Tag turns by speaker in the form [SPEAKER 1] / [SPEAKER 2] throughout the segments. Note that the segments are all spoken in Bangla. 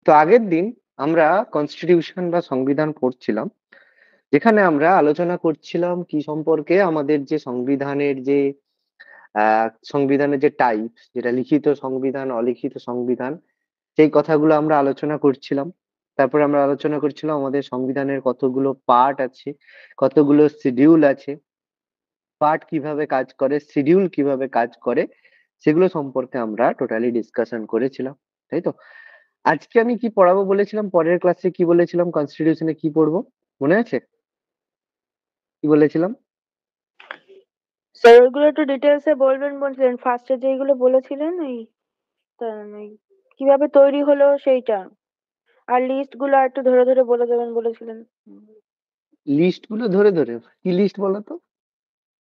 [SPEAKER 1] তো আগের দিন আমরা কনস্টিটিউশন বা সংবিধান পড়ছিলাম। যেখানে আমরা আলোচনা করছিলাম কি সম্পর্কে আমাদের যে সংবিধানের যে সংবিধানের যে টাইপ যেটা লিখিত সংবিধান, অলিখিত সংবিধান সেই কথাগুলো আমরা আলোচনা করছিলাম। তারপরে আমরা আলোচনা করছিলাম আমাদের সংবিধানের কতগুলো পার্ট আছে, কতগুলো শিডিউল আছে, পার্ট কিভাবে কাজ করে, শিডিউল কিভাবে কাজ করে সেগুলো সম্পর্কে আমরা টোটালি ডিসকাশন করেছিলাম। তাই তো? আজকে আমি কি পড়াবো বলেছিলাম? পরের ক্লাসে কি বলেছিলাম? কনস্টিটিউশনে কি পড়বো? মনে আছে? কি বলেছিলাম?
[SPEAKER 2] স্যার ওইগুলো একটু ডিটেলস এ বলবেন বলছিলেন, ফার্স্টে যেগুলো বলেছিলেন ওই কিভাবে তৈরি হলো সেইটা, আর লিস্ট গুলো আর একটু ধরে ধরে বলে দেবেন বলেছিলেন।
[SPEAKER 1] লিস্ট গুলো ধরে ধরে কি লিস্ট বলো তো?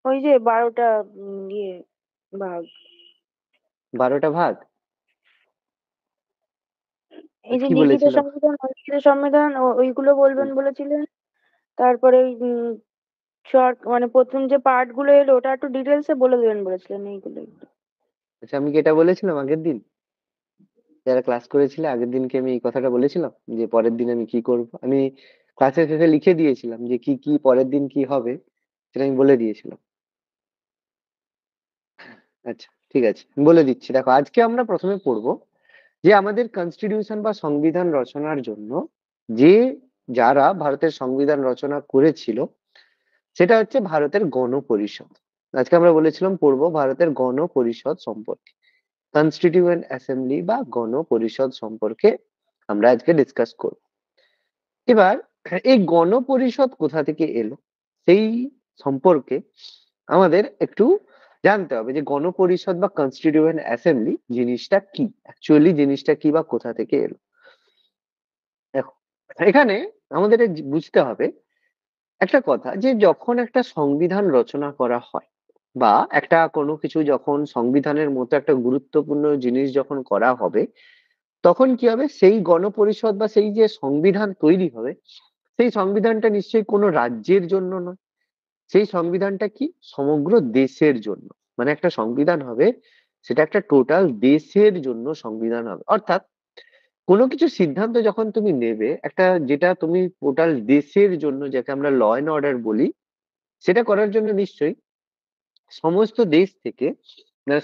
[SPEAKER 2] ওই যে 12টা ভাগ।
[SPEAKER 1] 12টা ভাগ?
[SPEAKER 2] এই যে
[SPEAKER 1] কি
[SPEAKER 2] লিখিত
[SPEAKER 1] বলেছিলাম?
[SPEAKER 2] সংবিধান, অলিখিত সংবিধান ওইগুলো বলবেন বলেছিলেন। তারপরে শর্ট মানে প্রথম যে পার্ট গুলো এলো ওটা একটু ডিটেলস এ বলে দেবেন বলেছিলেন এইগুলো একটু।
[SPEAKER 1] আচ্ছা, আমি কি এটা বলেছিলাম আগের দিন? যারা ক্লাস করেছিলে আগের দিনকে আমি এই কথাটা বলেছিলাম যে পরের দিন আমি কি করব? আমি ক্লাসের শেষে লিখে দিয়েছিলাম যে কি কি পরের দিন কি হবে, সেটা আমি বলে দিয়েছিলাম। আচ্ছা, ঠিক আছে, আমি বলে দিচ্ছি। দেখো, আজকে আমরা প্রথমে পড়বো যে আমাদের কনস্টিটিউশন বা সংবিধান রচনার জন্য যে যারা ভারতের সংবিধান রচনা করেছিল সেটা হচ্ছে ভারতের গণপরিষদ। আজকে আমরা বলেছিলাম পড়বো ভারতের গণপরিষদ সম্পর্কে, কনস্টিটিউয়েন্ট অ্যাসেম্বলি বা গণপরিষদ সম্পর্কে আমরা আজকে ডিসকাস করব। এবার এই গণপরিষদ কোথা থেকে এলো সেই সম্পর্কে আমাদের একটু জানতে হবে যে গণপরিষদ বা কনস্টিটিউয়েন্ট অ্যাসেম্বলি জিনিসটা কি, অ্যাকচুয়ালি জিনিসটা কি বা কোথা থেকে এলো। দেখো, এখানে আমাদের বুঝতে হবে একটা কথা যে যখন একটা সংবিধান রচনা করা হয় বা একটা কোনো কিছু যখন সংবিধানের মতো একটা গুরুত্বপূর্ণ জিনিস যখন করা হবে, তখন কি হবে সেই গণপরিষদ বা সেই যে সংবিধান তৈরি হবে সেই সংবিধানটা নিশ্চয়ই কোনো রাজ্যের জন্য নয়। সেই সংবিধানটা কি সমগ্র দেশের জন্য। মানে একটা সংবিধান হবে, সেটা একটা টোটাল দেশের জন্য সংবিধান হবে। অর্থাৎ কোনো কিছু সিদ্ধান্ত যখন তুমি নেবে একটা, যেটা তুমি টোটাল দেশের জন্য, যাকে আমরা ল এন্ড অর্ডার বলি, সেটা করার জন্য নিশ্চয়ই সমস্ত দেশ থেকে,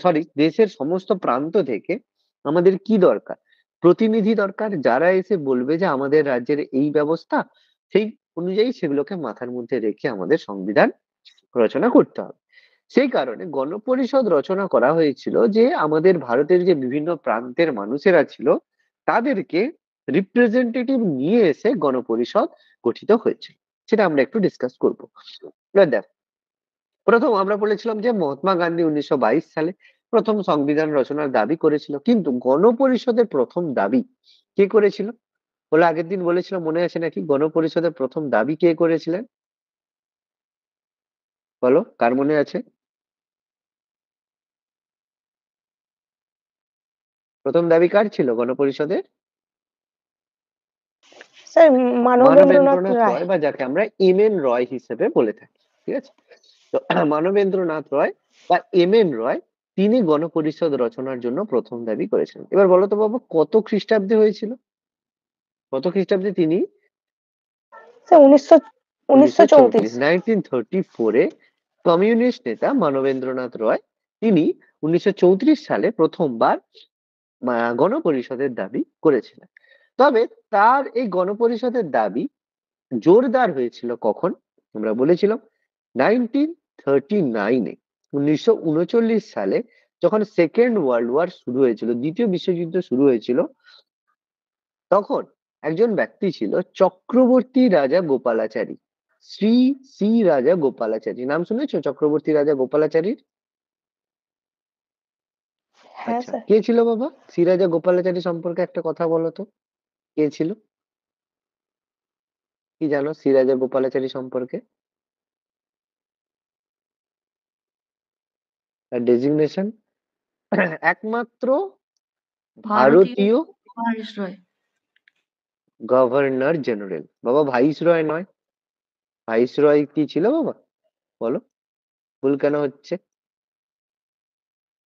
[SPEAKER 1] সরি, দেশের সমস্ত প্রান্ত থেকে আমাদের কি দরকার? প্রতিনিধি দরকার, যারা এসে বলবে যে আমাদের রাজ্যের এই ব্যবস্থা, সেই অনুযায়ী সেগুলোকে মাথার মধ্যে রেখে আমাদের সংবিধান রচনা করতে হবে। সেই কারণে গণপরিষদ রচনা করা হয়েছিল যে আমাদের ভারতের যে বিভিন্ন প্রান্তের মানুষেরা ছিল তাদেরকে রিপ্রেজেন্টেটিভ নিয়ে এসে গণপরিষদ গঠিত হয়েছিল। সেটা আমরা একটু ডিসকাস করবো। এবার দেখ, প্রথম আমরা বলেছিলাম যে মহাত্মা গান্ধী 1922 সালে প্রথম সংবিধান রচনার দাবি করেছিল, কিন্তু গণপরিষদের প্রথম দাবি কে করেছিল বলে আগের দিন বলেছিলাম, মনে আছে নাকি? গণপরিষদের প্রথম দাবি কে করেছিলেন বলো, কার মনে আছে? প্রথম দাবি কার ছিল গণপরিষদের?
[SPEAKER 2] স্যার মানবেন্দ্রনাথ
[SPEAKER 1] মানবেন্দ্রনাথ
[SPEAKER 2] রায়।
[SPEAKER 1] রয়, বা যাকে আমরা এম এন রয় হিসেবে বলে থাকি। ঠিক আছে? তো মানবেন্দ্রনাথ রয় বা এম এন রয়, তিনি গণপরিষদ রচনার জন্য প্রথম দাবি করেছিলেন। এবার বলো তো বাবু, কত খ্রিস্টাব্দে হয়েছিল? কত খ্রিস্টাব্দে তিনি?
[SPEAKER 2] স্যার 1934।
[SPEAKER 1] 1934, 1934-এ কমিউনিস্ট নেতা মানবেন্দ্রনাথ রয়, তিনি 1934 সালে প্রথমবার গণপরিষদের দাবি করেছিলেন। তবে তার এই গণপরিষদের দাবি জোরদার হয়েছিল কখন? আমরা বলেছিলাম 1939-এ, 1939 সালে, যখন সেকেন্ড ওয়ার্ল্ড ওয়ার শুরু হয়েছিল, দ্বিতীয় বিশ্বযুদ্ধ শুরু হয়েছিল, তখন একজন ব্যক্তি ছিল চক্রবর্তী রাজা গোপালাচারী। শ্রী শ্রী রাজা গোপালাচারী, নাম শুনেছো চক্রবর্তী রাজা গোপালাচারীর?
[SPEAKER 2] হ্যাঁ
[SPEAKER 1] আচ্ছা,
[SPEAKER 2] স্যার।
[SPEAKER 1] কে ছিল বাবা শ্রী রাজা গোপালাচারী সম্পর্কে একটা কথা বলো তো, কে ছিল? কি জানো শ্রী রাজা গোপালাচারী সম্পর্কে? তার ডেজিগনেশন একমাত্র
[SPEAKER 3] ভারতীয়
[SPEAKER 1] ভারতীয়
[SPEAKER 3] ভাইসরয়।
[SPEAKER 1] Governor general. বাবা, ভাইস রয় নয়। ভাইস রয় কি ছিল বাবা বলো, ভুল কেন হচ্ছে?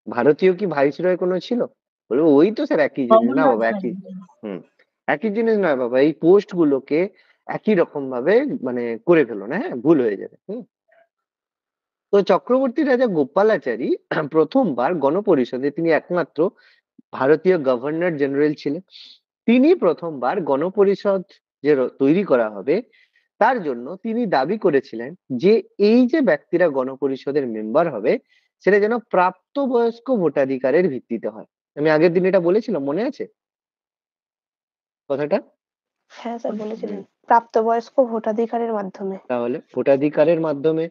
[SPEAKER 1] ভারতীয় কি ভাইস রয় কোনো ছিল? বলবো ওই তো স্যার একই জিনিস। না
[SPEAKER 3] গভর্নর
[SPEAKER 1] বাবা, একই।
[SPEAKER 3] জেনারেল।
[SPEAKER 1] হুম, একই জিনিস নয় বাবা, এই পোস্ট গুলোকে একই রকম ভাবে মানে করে ফেলো না, হ্যাঁ, ভুল হয়ে যাবে। তো চক্রবর্তী রাজা গোপালাচারী প্রথমবার গণপরিষদে, তিনি একমাত্র ভারতীয় গভর্নর জেনারেল ছিলেন। তিনি প্রথমবার গণপরিষদ যে তৈরি করা হবে তার জন্য তিনি দাবি করেছিলেন যে এই যে ব্যক্তিরা গণপরিষদের মেম্বার হবে সেটা যেন প্রাপ্তবয়স্ক ভোটাধিকারের ভিত্তিতে হয়। আমি আগের দিন এটা বলেছিলাম, মনে আছে কথাটা?
[SPEAKER 4] হ্যাঁ স্যার বলেছিলেন, প্রাপ্তবয়স্ক ভোটাধিকারের মাধ্যমে।
[SPEAKER 1] তাহলে ভোটাধিকারের মাধ্যমে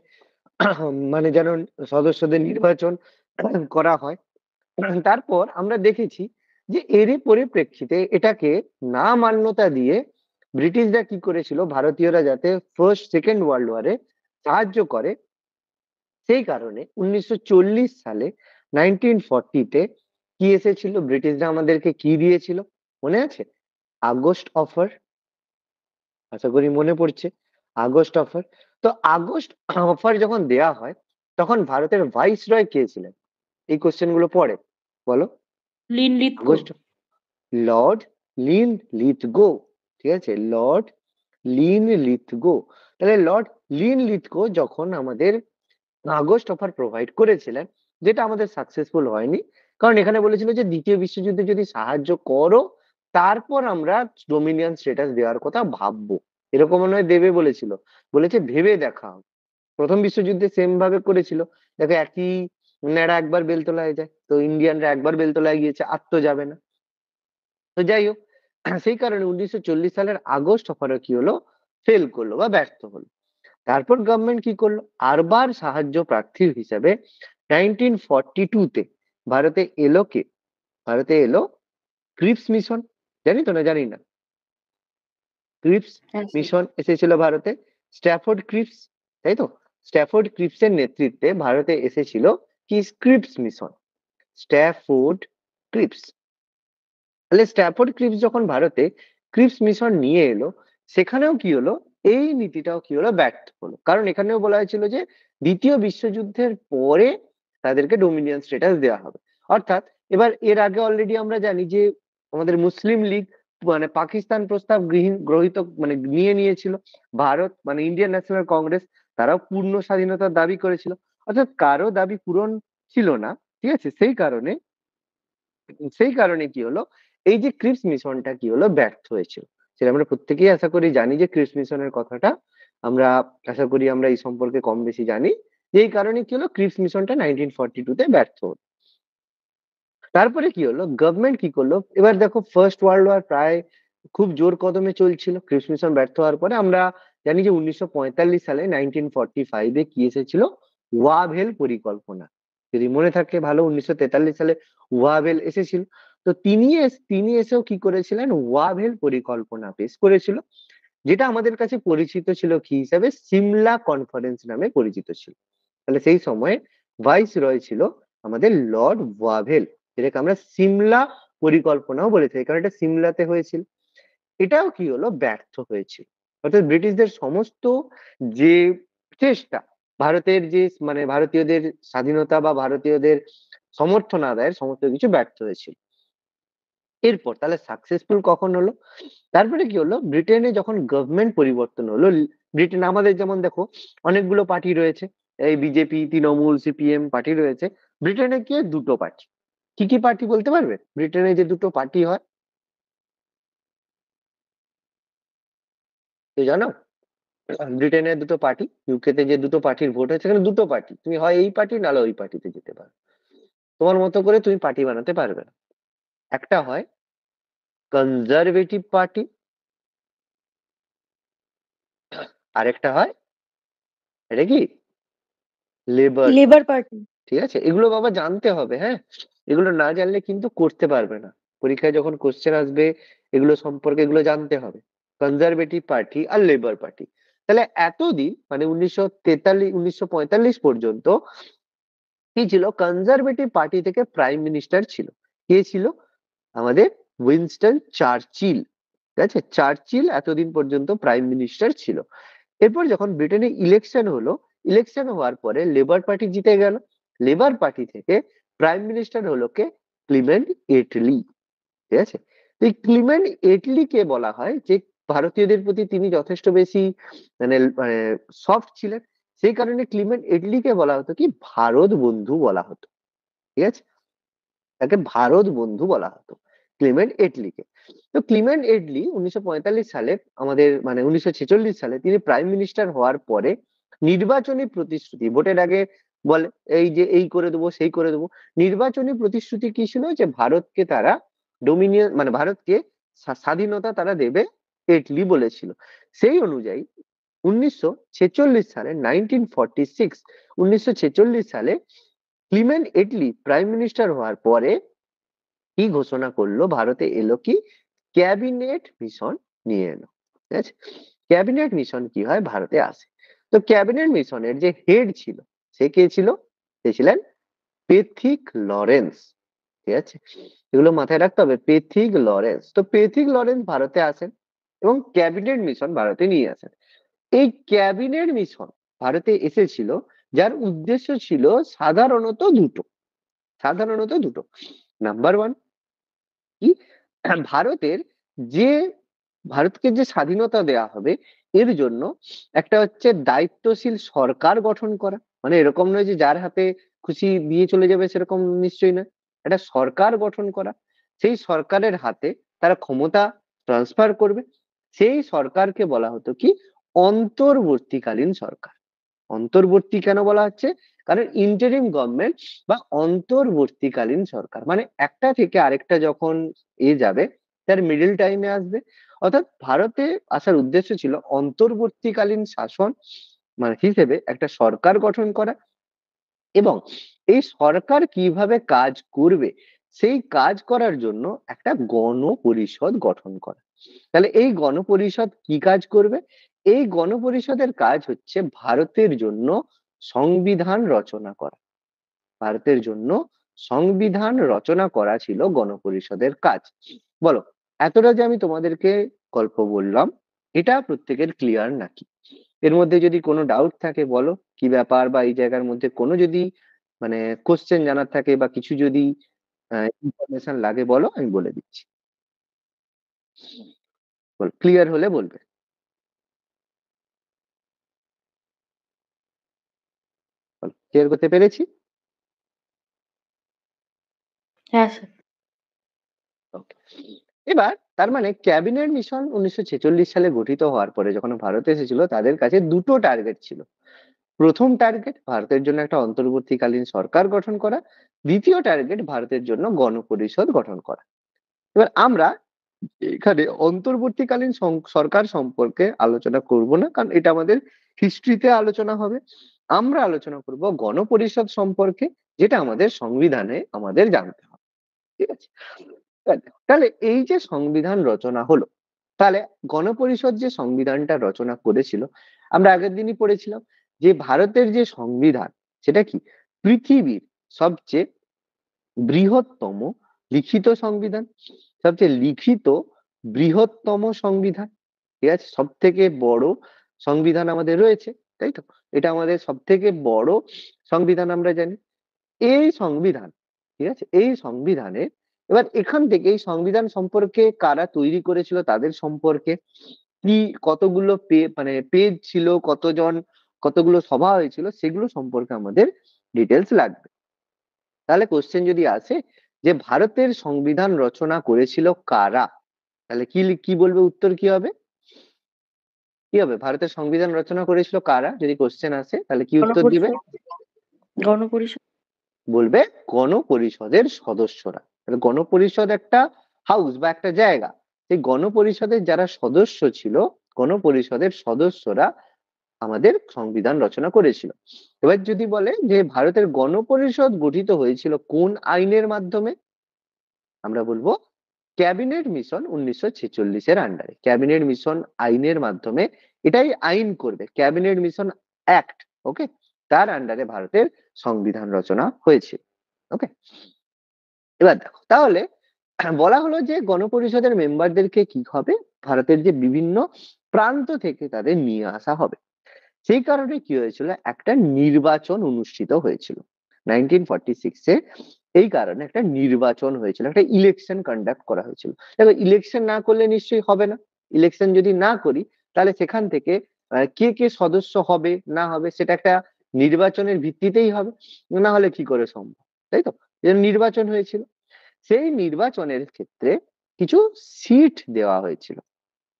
[SPEAKER 1] মানে যেন সদস্যদের নির্বাচন করা হয়। তারপর আমরা দেখেছি যে এরই পরিপ্রেক্ষিতে এটাকে না মান্যতা দিয়ে ব্রিটিশরা কি করেছিল, ভারতীয়রা যাতে ফার্স্ট সেকেন্ড ওয়ার্ল্ড ওয়ারে সাহায্য করে সেই কারণে 1940 সালে 1940-তে কি এসেছিল, ব্রিটিশরা আমাদেরকে কি দিয়েছিল মনে আছে? আগস্ট অফার, আশা করি মনে পড়ছে। August offer. তো আগস্ট অফার যখন দেয়া হয় তখন ভারতের ভাইস রয় কে ছিলেন? এই কোশ্চেন গুলো পড়ে, বলো।
[SPEAKER 3] লিন লিথগো।
[SPEAKER 1] আগস্ট লর্ড লিন লিথগো, ঠিক আছে, লর্ড লিন লিথগো। তাহলে লর্ড লিন লিথগো যখন আমাদের আগস্ট অফার প্রোভাইড করেছিলেন, যেটা আমাদের সাকসেসফুল হয়নি, কারণ এখানে বলেছিল যে দ্বিতীয় বিশ্বযুদ্ধে যদি সাহায্য করো তারপর আমরা ডোমিনিয়ন স্ট্যাটাস দেওয়ার কথা ভাববো, এরকম মনে হয় দেবে বলেছিল। বলেছে ভেবে দেখা হবে। প্রথম বিশ্বযুদ্ধে সেম ভাবে করেছিল। দেখো একই ন্যাড়া একবার বেলতলায় যায়, তো ইন্ডিয়ানরা একবার বেলতলায় গিয়েছে, আর তো যাবে না। তো যাই হোক, সেই কারণে 1940 সালের আগস্ট অফারও কি হলো, ফেল করলো বা ব্যর্থ হলো। তারপর গভর্নমেন্ট কি করলো, আরবার সাহায্য প্রার্থী হিসাবে 1942-তে ভারতে এলো কে? ভারতে এলো ক্রিপস মিশন। জানি তো না জানি না? ক্রিপস
[SPEAKER 3] হ্যাঁ স্যার।
[SPEAKER 1] মিশন এসেছিল ভারতে, স্ট্যাফোর্ড ক্রিপস, তাই তো? স্ট্যাফোর্ড ক্রিপসের নেতৃত্বে ভারতে এসেছিল কি, ক্রিপস মিশন, স্ট্যাফোর্ড ক্রিপস। তাহলে স্ট্যাফোর্ড ক্রিপস যখন ভারতে ক্রিপস মিশন নিয়ে এলো, সেখানেও কি হলো, এই নীতিটাও কি হলো, ব্যর্থ হলো। কারণ এখানেও বলা হয়েছিল যে দ্বিতীয় বিশ্বযুদ্ধের পরে তাদেরকে ডোমিনিয়ন স্ট্যাটাস দেওয়া হবে। অর্থাৎ এবার এর আগে অলরেডি আমরা জানি যে আমাদের মুসলিম লীগ মানে পাকিস্তান প্রস্তাব গ্রহিত মানে নিয়ে নিয়েছিল। ভারত মানে ইন্ডিয়ান ন্যাশনাল কংগ্রেস, তারাও পূর্ণ স্বাধীনতার দাবি করেছিল। অর্থাৎ কারো দাবি পূরণ ছিল না, ঠিক আছে। সেই কারণে কি হলো, এই যে ক্রিপস মিশনটা কি হলো, ব্যর্থ হয়েছিল। সেটা আমরা প্রত্যেকেই আশা করি জানি যে ক্রিপস মিশনের কথাটা আমরা আশা করি আমরা এই সম্পর্কে কম বেশি জানি। যে এই কারণে কি হলো, ক্রিপস মিশনটা 1942-তে ব্যর্থ হলো। তারপরে কি হলো, গভর্নমেন্ট কি করলো, এবার দেখো ফার্স্ট ওয়ার্ল্ড ওয়ার প্রায় খুব জোর কদমে চলছিল। ক্রিপস মিশন ব্যর্থ হওয়ার পরে আমরা জানি যে 1945 সালে 1945-এ কি এসেছিল, ওয়াভেল পরিকল্পনা। যদি মনে থাকে ভালো, 1943 সালে ওয়াভেল এসেছিল। তো তিনি এসেও কি করেছিলেন, ওয়াভেল পরিকল্পনা পেশ করেছিল, যেটা আমাদের কাছে পরিচিত ছিল কি হিসাবে, সিমলা কনফারেন্স নামে পরিচিত ছিল। তাহলে সেই সময় ভাইস রয় ছিল আমাদের লর্ড ওয়াভেল, যেটাকে আমরা সিমলা পরিকল্পনাও বলে থাকি, কারণ এটা সিমলাতে হয়েছিল। এটাও কি হলো, ব্যর্থ হয়েছিল। অর্থাৎ ব্রিটিশদের সমস্ত যে চেষ্টা, ভারতের যে মানে ভারতীয়দের স্বাধীনতা বা ভারতীয়দের সমর্থন আদায়ের সমস্ত কিছু ব্যর্থ হয়েছিল। এরপর তাহলে সাকসেসফুল কখন হলো, তারপরে কি হলো, ব্রিটেনে যখন গভর্নমেন্ট পরিবর্তন হলো, ব্রিটেন আমাদের যেমন দেখো অনেকগুলো পার্টি রয়েছে, এই বিজেপি, তৃণমূল, সিপিএম পার্টি রয়েছে। ব্রিটেনে কি হয়, দুটো পার্টি। কি কি পার্টি বলতে পারবে ব্রিটেনে যে দুটো পার্টি হয়, তুই জানো? ব্রিটেনের দুটো পার্টি, ইউকেতে যে দুটো পার্টির ভোট হয় সেখানে দুটো পার্টি, তুমি হয় এই পার্টি নাহলে ওই পার্টিতে যেতে পারো। তোমার মতো করে তুমি পার্টি বানাতে পারবে না। একটা হয় কনজারভেটিভ পার্টি, আরেকটা হয় এটা কি, লেবার।
[SPEAKER 4] Labour party.
[SPEAKER 1] ঠিক আছে, এগুলো বাবা জানতে হবে, হ্যাঁ। এগুলো না জানলে কিন্তু করতে পারবে না। পরীক্ষায় যখন কোশ্চেন আসবে এগুলো সম্পর্কে এগুলো জানতে হবে। কনজারভেটিভ পার্টি আর লেবার পার্টি। তাহলে এতদিন মানে 1943 পর্যন্ত কি ছিল, কনজারভেটিভ পার্টি থেকে প্রাইম মিনিস্টার ছিল কে ছিল, আমাদের উইনস্টন চার্চিল। ঠিক আছে, চার্চিল এতদিন পর্যন্ত প্রাইম মিনিস্টার ছিল। এরপর যখন ব্রিটেনে ইলেকশন হলো, ইলেকশন হওয়ার পরে লেবার পার্টি জিতে গেল। লেবার পার্টি থেকে প্রাইম মিনিস্টার হলো কে, ক্লিমেন্ট এটলি। ঠিক আছে, তো এই ক্লিমেন্ট এটলিকে বলা হয় যে ভারতীয়দের প্রতি তিনি যথেষ্ট বেশি মানে সফট ছিলেন, সেই কারণে ক্লিমেন্ট এটলিকে বলা হতো কি ভারত বন্ধু বলা হতো। ঠিক আছে, তাকে ভারত বন্ধু বলা হতো ক্লিমেন্ট এটলিকে। তো ক্লিমেন্ট এটলি 1945 সালে আমাদের মানে 1946 সালে তিনি প্রাইম মিনিস্টার হওয়ার পরে নির্বাচনী প্রতিশ্রুতি, ভোটের আগে বলে এই যে এই করে দেবো সেই করে দেবো, নির্বাচনী প্রতিশ্রুতি কি ছিল যে ভারতকে তারা ডোমিনিয়ন মানে ভারতকে স্বাধীনতা তারা দেবে, এটলি বলেছিল। সেই অনুযায়ী 1946 সালে 1946 সালে ক্লিমেন্ট এটলি প্রাইম মিনিস্টার হওয়ার পরে কি ঘোষণা করলো, ভারতে এলো কি ক্যাবিনেট মিশন নিয়ে এলো। ঠিক আছে, ক্যাবিনেট মিশন কি হয় ভারতে আসে। তো ক্যাবিনেট মিশনের যে হেড ছিল সে কে ছিল, সে ছিলেন পেথিক লরেন্স। ঠিক আছে, এগুলো মাথায় রাখতে হবে, পেথিক লরেন্স। তো পেথিক লরেন্স ভারতে আসেন এবং ক্যাবিনেট মিশন ভারতে নিয়ে আসেন। এই ক্যাবিনেট মিশন ভারতে এসেছিল যার উদ্দেশ্য ছিল সাধারণত দুটো। নাম্বার ওয়ান কি, ভারতের যে ভারতকে যে স্বাধীনতা দেওয়া হবে এর জন্য একটা হচ্ছে দায়িত্বশীল সরকার গঠন করা, মানে এরকম নয় যে যার হাতে খুশি দিয়ে চলে যাবে সেরকম নিশ্চয়ই না, একটা সরকার গঠন করা, সেই সরকারের হাতে তারা ক্ষমতা ট্রান্সফার করবে। সেই সরকারকে বলা হতো কি অন্তর্বর্তীকালীন সরকার। অন্তর্বর্তী কেন বলা হচ্ছে, কারণ ইন্টারিম গভর্নমেন্ট বা অন্তর্বর্তীকালীন সরকার মানে একটা থেকে আরেকটা যখন যাবে তার মিডল টাইমে আসবে। অর্থাৎ ভারতে আসার উদ্দেশ্য ছিল অন্তর্বর্তীকালীন শাসন মানে হিসেবে একটা সরকার গঠন করা, এবং এই সরকার কিভাবে কাজ করবে সেই কাজ করার জন্য একটা গণপরিষদ গঠন করা। তাহলে এই গণপরিষদ কি কাজ করবে, এই গণপরিষদের কাজ হচ্ছে ভারতের জন্য সংবিধান রচনা করা। ভারতের জন্য সংবিধান রচনা করা ছিল গণপরিষদের কাজ। বলো, এতটা যে আমি তোমাদেরকে গল্প বললাম এটা প্রত্যেকের ক্লিয়ার নাকি? এর মধ্যে যদি কোনো ডাউট থাকে বলো কি ব্যাপার, বা এই জায়গার মধ্যে কোনো যদি মানে কোশ্চেন জানার থাকে বা কিছু যদি ইনফরমেশন লাগে বলো, আমি বলে দিচ্ছি। ক্লিয়ার হলে বলবে। ক্লিয়ার করতে পেরেছি?
[SPEAKER 3] হ্যাঁ স্যার।
[SPEAKER 1] ওকে, এবার তার মানে ক্যাবিনেট মিশন 1946 সালে গঠিত হওয়ার পরে যখন ভারতে এসেছিল তাদের কাছে দুটো টার্গেট ছিল। প্রথম টার্গেট ভারতের জন্য একটা অন্তর্বর্তীকালীন সরকার গঠন করা, দ্বিতীয় টার্গেট ভারতের জন্য গণপরিষদ গঠন করা। এবার আমরা এখানে অন্তর্বর্তীকালীন সরকার সম্পর্কে আলোচনা করব না, কারণ এটা আমাদের হিস্ট্রিতে আলোচনা হবে। আমরা আলোচনা করব গণপরিষদ সম্পর্কে, যেটা আমাদের সংবিধানে আমাদের জানতে হবে। ঠিক আছে, তাহলে এই যে সংবিধান রচনা হলো, তাহলে গণপরিষদ যে সংবিধানটা রচনা করেছিল আমরা আগের দিনই পড়েছিলাম যে ভারতের যে সংবিধান সেটা কি পৃথিবীর সবচেয়ে বৃহত্তম লিখিত সংবিধান, সবচেয়ে লিখিত বৃহত্তম সংবিধান। ঠিক আছে, সব থেকে বড় সংবিধান আমাদের রয়েছে, তাই তো? এটা আমাদের সব থেকে বড় সংবিধান আমরা জানি। এই সংবিধান, ঠিক আছে, এই সংবিধানে এবার এখান থেকে এই সংবিধান সম্পর্কে কারা তৈরি করেছিল তাদের সম্পর্কে কি কতগুলো মানে পেজ ছিল, কতগুলো সভা হয়েছিল সেগুলো সম্পর্কে আমাদের ডিটেলস লাগবে। তাহলে কোশ্চেন যদি আসে যে ভারতের সংবিধান রচনা করেছিল কারা, তাহলে কি বলবে, উত্তর কি হবে? কি হবে, ভারতের সংবিধান রচনা করেছিল কারা যদি কোশ্চেন আসে তাহলে কি উত্তর দিবে?
[SPEAKER 3] গণপরিষদ।
[SPEAKER 1] বলবে গণপরিষদের সদস্যরা। তাহলে গণপরিষদ একটা হাউস বা একটা জায়গা, সেই গণপরিষদের যারা সদস্য ছিল, গণপরিষদের সদস্যরা আমাদের সংবিধান রচনা করেছিল। এবার যদি বলে যে ভারতের গণপরিষদ গঠিত হয়েছিল কোন আইনের মাধ্যমে, আমরা বলবো ক্যাবিনেট মিশন 1946 এর আন্ডারে, ক্যাবিনেট মিশন আইনের মাধ্যমে, এটাই আইন করবে ক্যাবিনেট মিশন অ্যাক্ট। ওকে, তার আন্ডারে ভারতের সংবিধান রচনা হয়েছিল। ওকে, এবার দেখো তাহলে বলা হলো যে গণপরিষদের মেম্বারদেরকে কি হবে, ভারতের যে বিভিন্ন প্রান্ত থেকে তাদের নিয়ে আসা হবে। সেই কারণে কি হয়েছিল, একটা নির্বাচন অনুষ্ঠিত হয়েছিল 1946-এ। এই কারণে একটা নির্বাচন হয়েছিল, একটা ইলেকশন কন্ডাক্ট করা হয়েছিল। দেখো ইলেকশন না করলে নিশ্চয়ই হবে না। ইলেকশন যদি না করি তাহলে সেখান থেকে কে কে সদস্য হবে না হবে সেটা একটা নির্বাচনের ভিত্তিতেই হবে, না হলে কি করে সম্ভব, তাই তো? এর নির্বাচন হয়েছিল, সেই নির্বাচনের ক্ষেত্রে কিছু সিট দেওয়া হয়েছিল।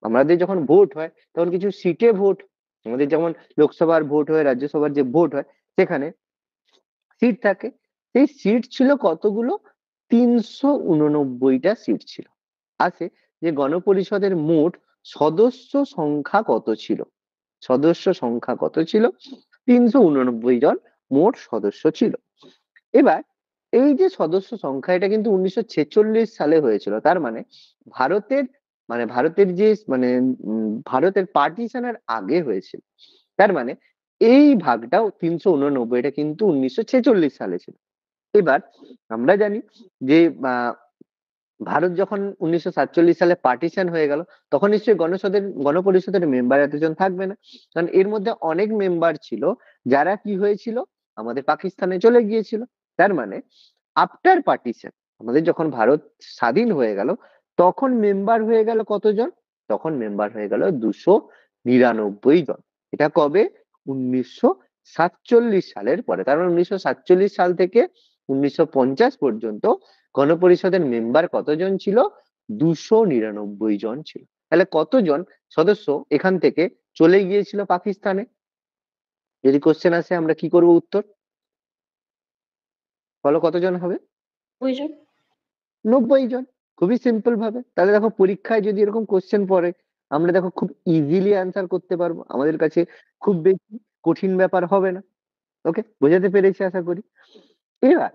[SPEAKER 1] আমাদের যখন ভোট হয় তখন কিছু সিটে ভোট, আমাদের যেমন লোকসভার ভোট হয়, রাজ্যসভার যে ভোট হয় সেখানে সিট থাকে। সেই সিট ছিল কতগুলো? ৩৮৯টা সিট ছিল। আছে যে গণপরিষদের মোট সদস্য সংখ্যা কত ছিল, সদস্য সংখ্যা কত ছিল? ৩৮৯ জন মোট সদস্য ছিল। এবার এই যে সদস্য সংখ্যা, এটা কিন্তু ১৯৪৬ সালে হয়েছিল। তার মানে ভারতের ভারতের যে ভারতের পার্টিশনের আগে হয়েছিল। তার মানে এই ভাগটাও ৩৮৯টা কিন্তু ১৯৪৬ সালে ছিল। এবার আমরা জানি যে আহ, ভারত যখন ১৯৪৭ সালে পার্টিশন হয়ে গেল তখন নিশ্চয়ই গণপরিষদের মেম্বার এতজন থাকবে না, কারণ এর মধ্যে অনেক মেম্বার ছিল যারা কি হয়েছিল, আমাদের পাকিস্তানে চলে গিয়েছিল। তার মানে আফটার পার্টিশন, আমাদের যখন ভারত স্বাধীন হয়ে গেল তখন মেম্বার হয়ে গেল কতজন? তখন মেম্বার হয়ে গেল ২৯৯ জন। এটা কবে? ১৯৪৭ সালের পরে। তার মানে ১৯৪৭ সাল থেকে ১৯৫০ পর্যন্ত গণপরিষদের মেম্বার কতজন ছিল? ২৯৯ জন ছিল। তাহলে কতজন সদস্য এখান থেকে চলে গিয়েছিল পাকিস্তানে? যদি কোশ্চেন আসে আমরা কি করব উত্তর? বলো কতজন হবে?
[SPEAKER 3] বুঝছো?
[SPEAKER 1] ৯০ জন। খুবই সিম্পল ভাবে। তাহলে দেখো পরীক্ষায় যদি এরকম কোশ্চেন পড়ে আমরা দেখো খুব ইজিলি অ্যান্সার করতে পারবো, আমাদের কাছে খুব বেশি কঠিন ব্যাপার হবে না। ওকে, বোঝাতে পেরেছি আশা করি। এবার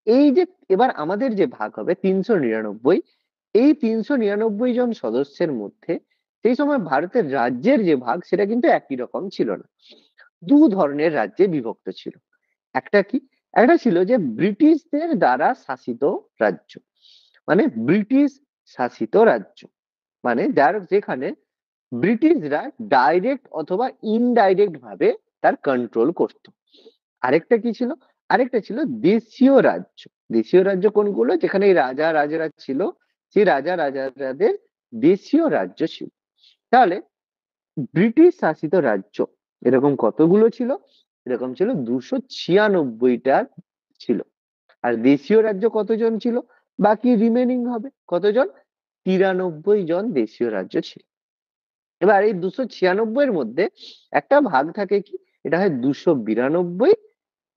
[SPEAKER 1] এই যে এবার আমাদের যে ভাগ হবে ৩৯৯, এই ৩৯৯ জন সদস্যের মধ্যে সেই সময় ভারতের রাজ্যের যে ভাগ সেটা কিন্তু একই রকম ছিল না। দু ধরনের রাজ্যে বিভক্ত ছিল। একটা কি? একটা ছিল যে ব্রিটিশদের দ্বারা শাসিত রাজ্য, মানে ব্রিটিশ শাসিত রাজ্য, মানে যেখানে ব্রিটিশরা ডাইরেক্ট অথবা ইনডাইরেক্ট ভাবে তার কন্ট্রোল করত। আরেকটা কি ছিল? আরেকটা ছিল দেশীয় রাজ্য। দেশীয় রাজ্য কোনগুলো? যেখানে এই রাজা রাজারা ছিল, সেই রাজা রাজাদের দেশীয় রাজ্য ছিল। তাহলে ব্রিটিশ শাসিত রাজ্য এরকম কতগুলো ছিল? এরকম ছিল ২৯৬টা ছিল। আর দেশীয় রাজ্য কতজন ছিল? বাকি রিমেনিং হবে কতজন? ৯৩ জন দেশীয় রাজ্য ছিল। এবার এই ২৯৬ এর মধ্যে একটা ভাগ থাকে কি, এটা হয় ২৯২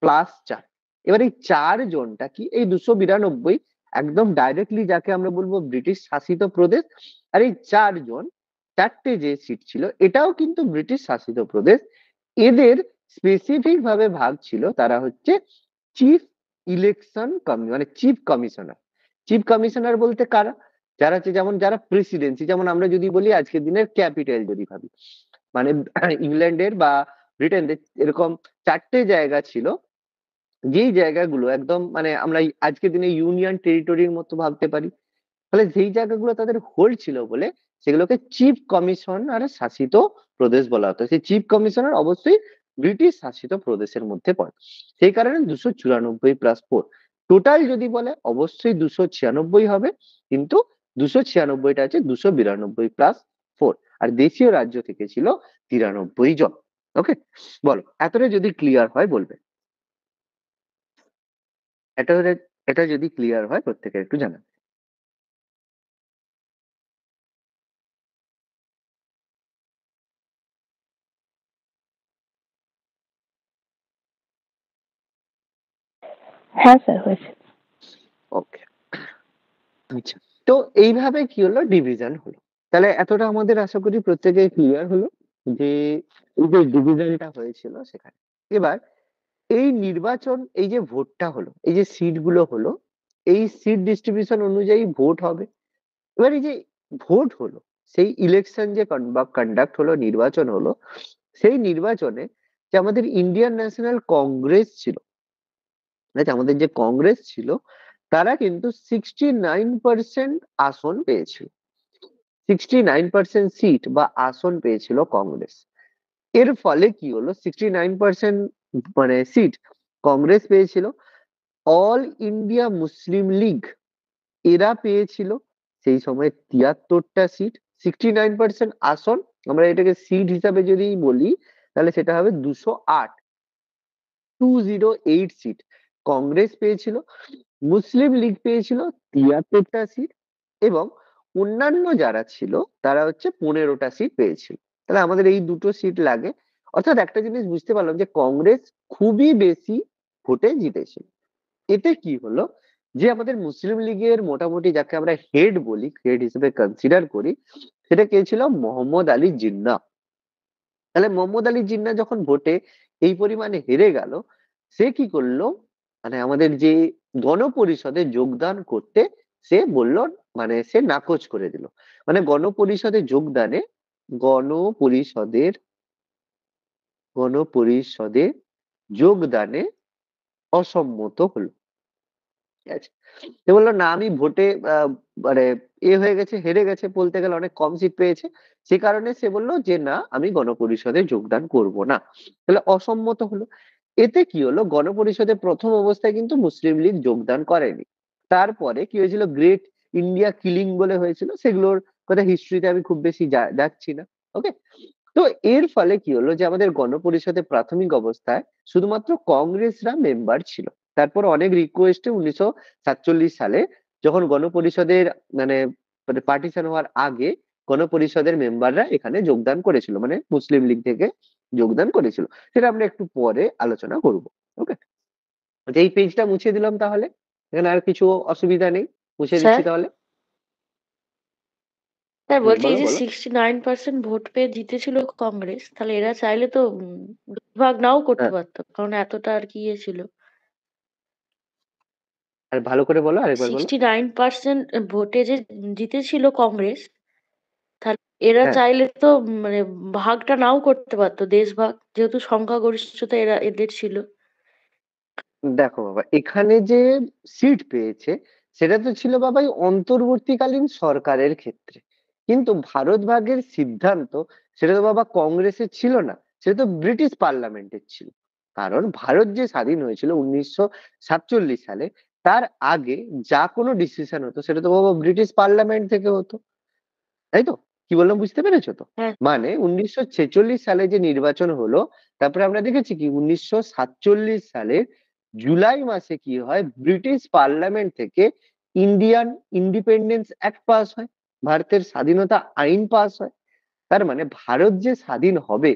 [SPEAKER 1] প্লাস ৪। এবার এই ৪ জনটা কি? এই ২৯২ একদম ডাইরেক্টলি যাকে আমরা বলবো ব্রিটিশ শাসিত প্রদেশ, আর এই ৪ জন, ৪টে যে সিট ছিল এটাও কিন্তু ব্রিটিশ শাসিত প্রদেশ। এদের স্পেসিফিক ভাবে ভাগ ছিল, তারা হচ্ছে চিফ ইলেকশন মানে চিফ কমিশনার। চিফ কমিশনার বলতে কারা? যারা হচ্ছে যেমন যারা প্রেসিডেন্সি, যেমন আমরা যদি বলি আজকের দিনের ক্যাপিটাল যদি ভাবি, মানে ইংল্যান্ডের বা ব্রিটেনদের এরকম ৪টে জায়গা ছিল, যেই জায়গাগুলো একদম আমরা আজকের দিনে ইউনিয়ন টেরিটরির মতো ভাবতে পারি। তাহলে যেই জায়গাগুলো তাদের হোল্ড ছিল বলে সেগুলোকে চিফ কমিশনার শাসিত প্রদেশ বলা হতো। সেই চিফ কমিশনার অবশ্যই ব্রিটিশ শাসিত প্রদেশের মধ্যে পড়ে। সেই কারণে ২৯৪ প্লাস ৪ টোটাল যদি বলে অবশ্যই ২৯৬ হবে, কিন্তু ২৯৬টা আছে ২৯২ প্লাস ৪। আর দেশীয় রাজ্য থেকে ছিল ৯৩ জন। ওকে, বলো এতটা যদি ক্লিয়ার হয় বলবে। এটা এটা যদি ক্লিয়ার হয় প্রত্যেকে একটু জানা।
[SPEAKER 4] হ্যাঁ স্যার, হয়েছে।
[SPEAKER 1] ওকে, আচ্ছা। তো এইভাবে কি হলো? ডিভিশন হলো। তাহলে এতটা আমাদের আশা করি প্রত্যেকে ক্লিয়ার হলো যে এই যে ডিভিশনটা হয়েছিল সেখানে। এবার এই নির্বাচন, এই যে ভোটটা হলো, এই যে সিট গুলো হলো, এই সিট ডিস্ট্রিবিউশন অনুযায়ী ভোট হবে। এবার এই যে ভোট হলো, সেই ইলেকশন যে কন্ডাক্ট হলো, নির্বাচন হলো, সেই নির্বাচনে যে আমাদের ইন্ডিয়ান ন্যাশনাল কংগ্রেস ছিল, আমাদের যে কংগ্রেস ছিল তারা কিন্তু 69% আসন পেয়েছিল। 69% সিট বা আসন পেয়েছিল কংগ্রেস। এর ফলে কি হলো? 69% সিট কংগ্রেস পেয়েছিল, অল ইন্ডিয়া মুসলিম লীগ এরা পেয়েছিল সেই সময় 73টা সিট, 69% আসন। আমরা এটাকে সিট হিসাবে যদি বলি তাহলে সেটা হবে 208, 208 সিট কংগ্রেস পেয়েছিল। মুসলিম লীগ পেয়েছিল 73টা সিট এবং অন্যান্য যারা ছিল তারা হচ্ছে 15টা সিট পেয়েছিল। তাহলে আমাদের এই দুটো সিট লাগে। অর্থাৎ একটা জিনিস বুঝতে পারলাম যে কংগ্রেস খুবই বেশি ভোটে জিতেছিল। এতে কি হলো যে আমাদের মুসলিম লীগের মোটামুটি যাকে আমরা হেড বলি, হেড হিসেবে কনসিডার করি, সেটা কে ছিল? মোহাম্মদ আলী জিন্না। তাহলে মোহাম্মদ আলী জিন্না যখন ভোটে এই পরিমাণে হেরে গেল, সে কি করলো, মানে আমাদের যে গণপরিষদে যোগদান করতে সে বলল, মানে সে নাকচ করে দিল। মানে গণপরিষদে যোগদানে, গণপরিষদের গণপরিষদে যোগদানে অসম্মত হলো। ঠিক আছে? সে বললো না, আমি ভোটে মানে হয়ে গেছে, হেরে গেছে, বলতে গেলে অনেক কম সিট পেয়েছে, সে কারণে সে বললো যে না, আমি গণপরিষদে যোগদান করব না। তাহলে অসম্মত হলো। এতে কি হলো, গণপরিষদে প্রথম অবস্থায় কিন্তু মুসলিম লীগ যোগদান করেনি। তারপরে কি হয়েছিল, গ্রেট ইন্ডিয়া কিলিং বলে হয়েছিল, সেগুলোর কথা হিস্ট্রিতে আমি খুব বেশি যাচ্ছি না। ওকে। তো এর ফলে কি হলো যে আমাদের গণপরিষদে প্রাথমিক অবস্থায় শুধুমাত্র কংগ্রেসরা মেম্বার ছিল। তারপর অনেক রিকোয়েস্টে 1947 সালে যখন গণপরিষদের মানে মানে পার্টিশন হওয়ার আগে গণপরিষদের মেম্বাররা এখানে যোগদান করেছিল, মানে মুসলিম লীগ থেকে যোগদান করেছিল। সেটা আমরা একটু পরে আলোচনা করব। ওকে। এই পেজটা মুছে দিলাম তাহলে, এখানে আর কিছু অসুবিধা নেই, মুছে দিচ্ছি
[SPEAKER 3] স্যার
[SPEAKER 1] তাহলে।
[SPEAKER 3] স্যার বলছি
[SPEAKER 1] বলো
[SPEAKER 3] এই যে
[SPEAKER 1] বলো।
[SPEAKER 3] 69% ভোট পেয়ে জিতেছিল কংগ্রেস, তাহলে এরা চাইলে তো ভাগ নাও করতে
[SPEAKER 1] হ্যাঁ,
[SPEAKER 3] পারতো, কারণ এতটা আর কি ছিল।
[SPEAKER 1] আর ভালো করে বলো, আরেকবার বলো।
[SPEAKER 3] 69% ভোটে যে জিতেছিল কংগ্রেস, তাহলে এরা
[SPEAKER 1] হ্যাঁ,
[SPEAKER 3] চাইলে তো মানে ভাগটা নাও করতে পারতো, দেশ ভাগ, যেহেতু সংখ্যাগরিষ্ঠতা এদের ছিল।
[SPEAKER 1] দেখো বাবা, এখানে যে সিট পেয়েছে সেটা তো ছিল বাবা এই অন্তর্বর্তীকালীন সরকারের ক্ষেত্রে, কিন্তু ভারত ভাগের সিদ্ধান্ত সেটা তো বাবা কংগ্রেসের ছিল না, সেটা তো ব্রিটিশ পার্লামেন্টের ছিল। কারণ ভারত যে স্বাধীন হয়েছিল 1947 সালে, তার আগে যা কোনো ডিসিশন হতো সেটা তো বাবা ব্রিটিশ পার্লামেন্ট থেকে হতো। তাই তো? কি বললাম বুঝতে পেরেছো তো?
[SPEAKER 3] হ্যাঁ।
[SPEAKER 1] মানে 1946 সালে যে নির্বাচন হলো, তারপরে আমরা দেখেছি কি 1947 সালে জুলাই মাসে কি হয়, ব্রিটিশ পার্লামেন্ট থেকে ইন্ডিয়ান ইন্ডিপেন্ডেন্স অ্যাক্ট পাস হয়, ভারতের স্বাধীনতা আইন পাস হয়। তার মানে ভারত যে স্বাধীন হবে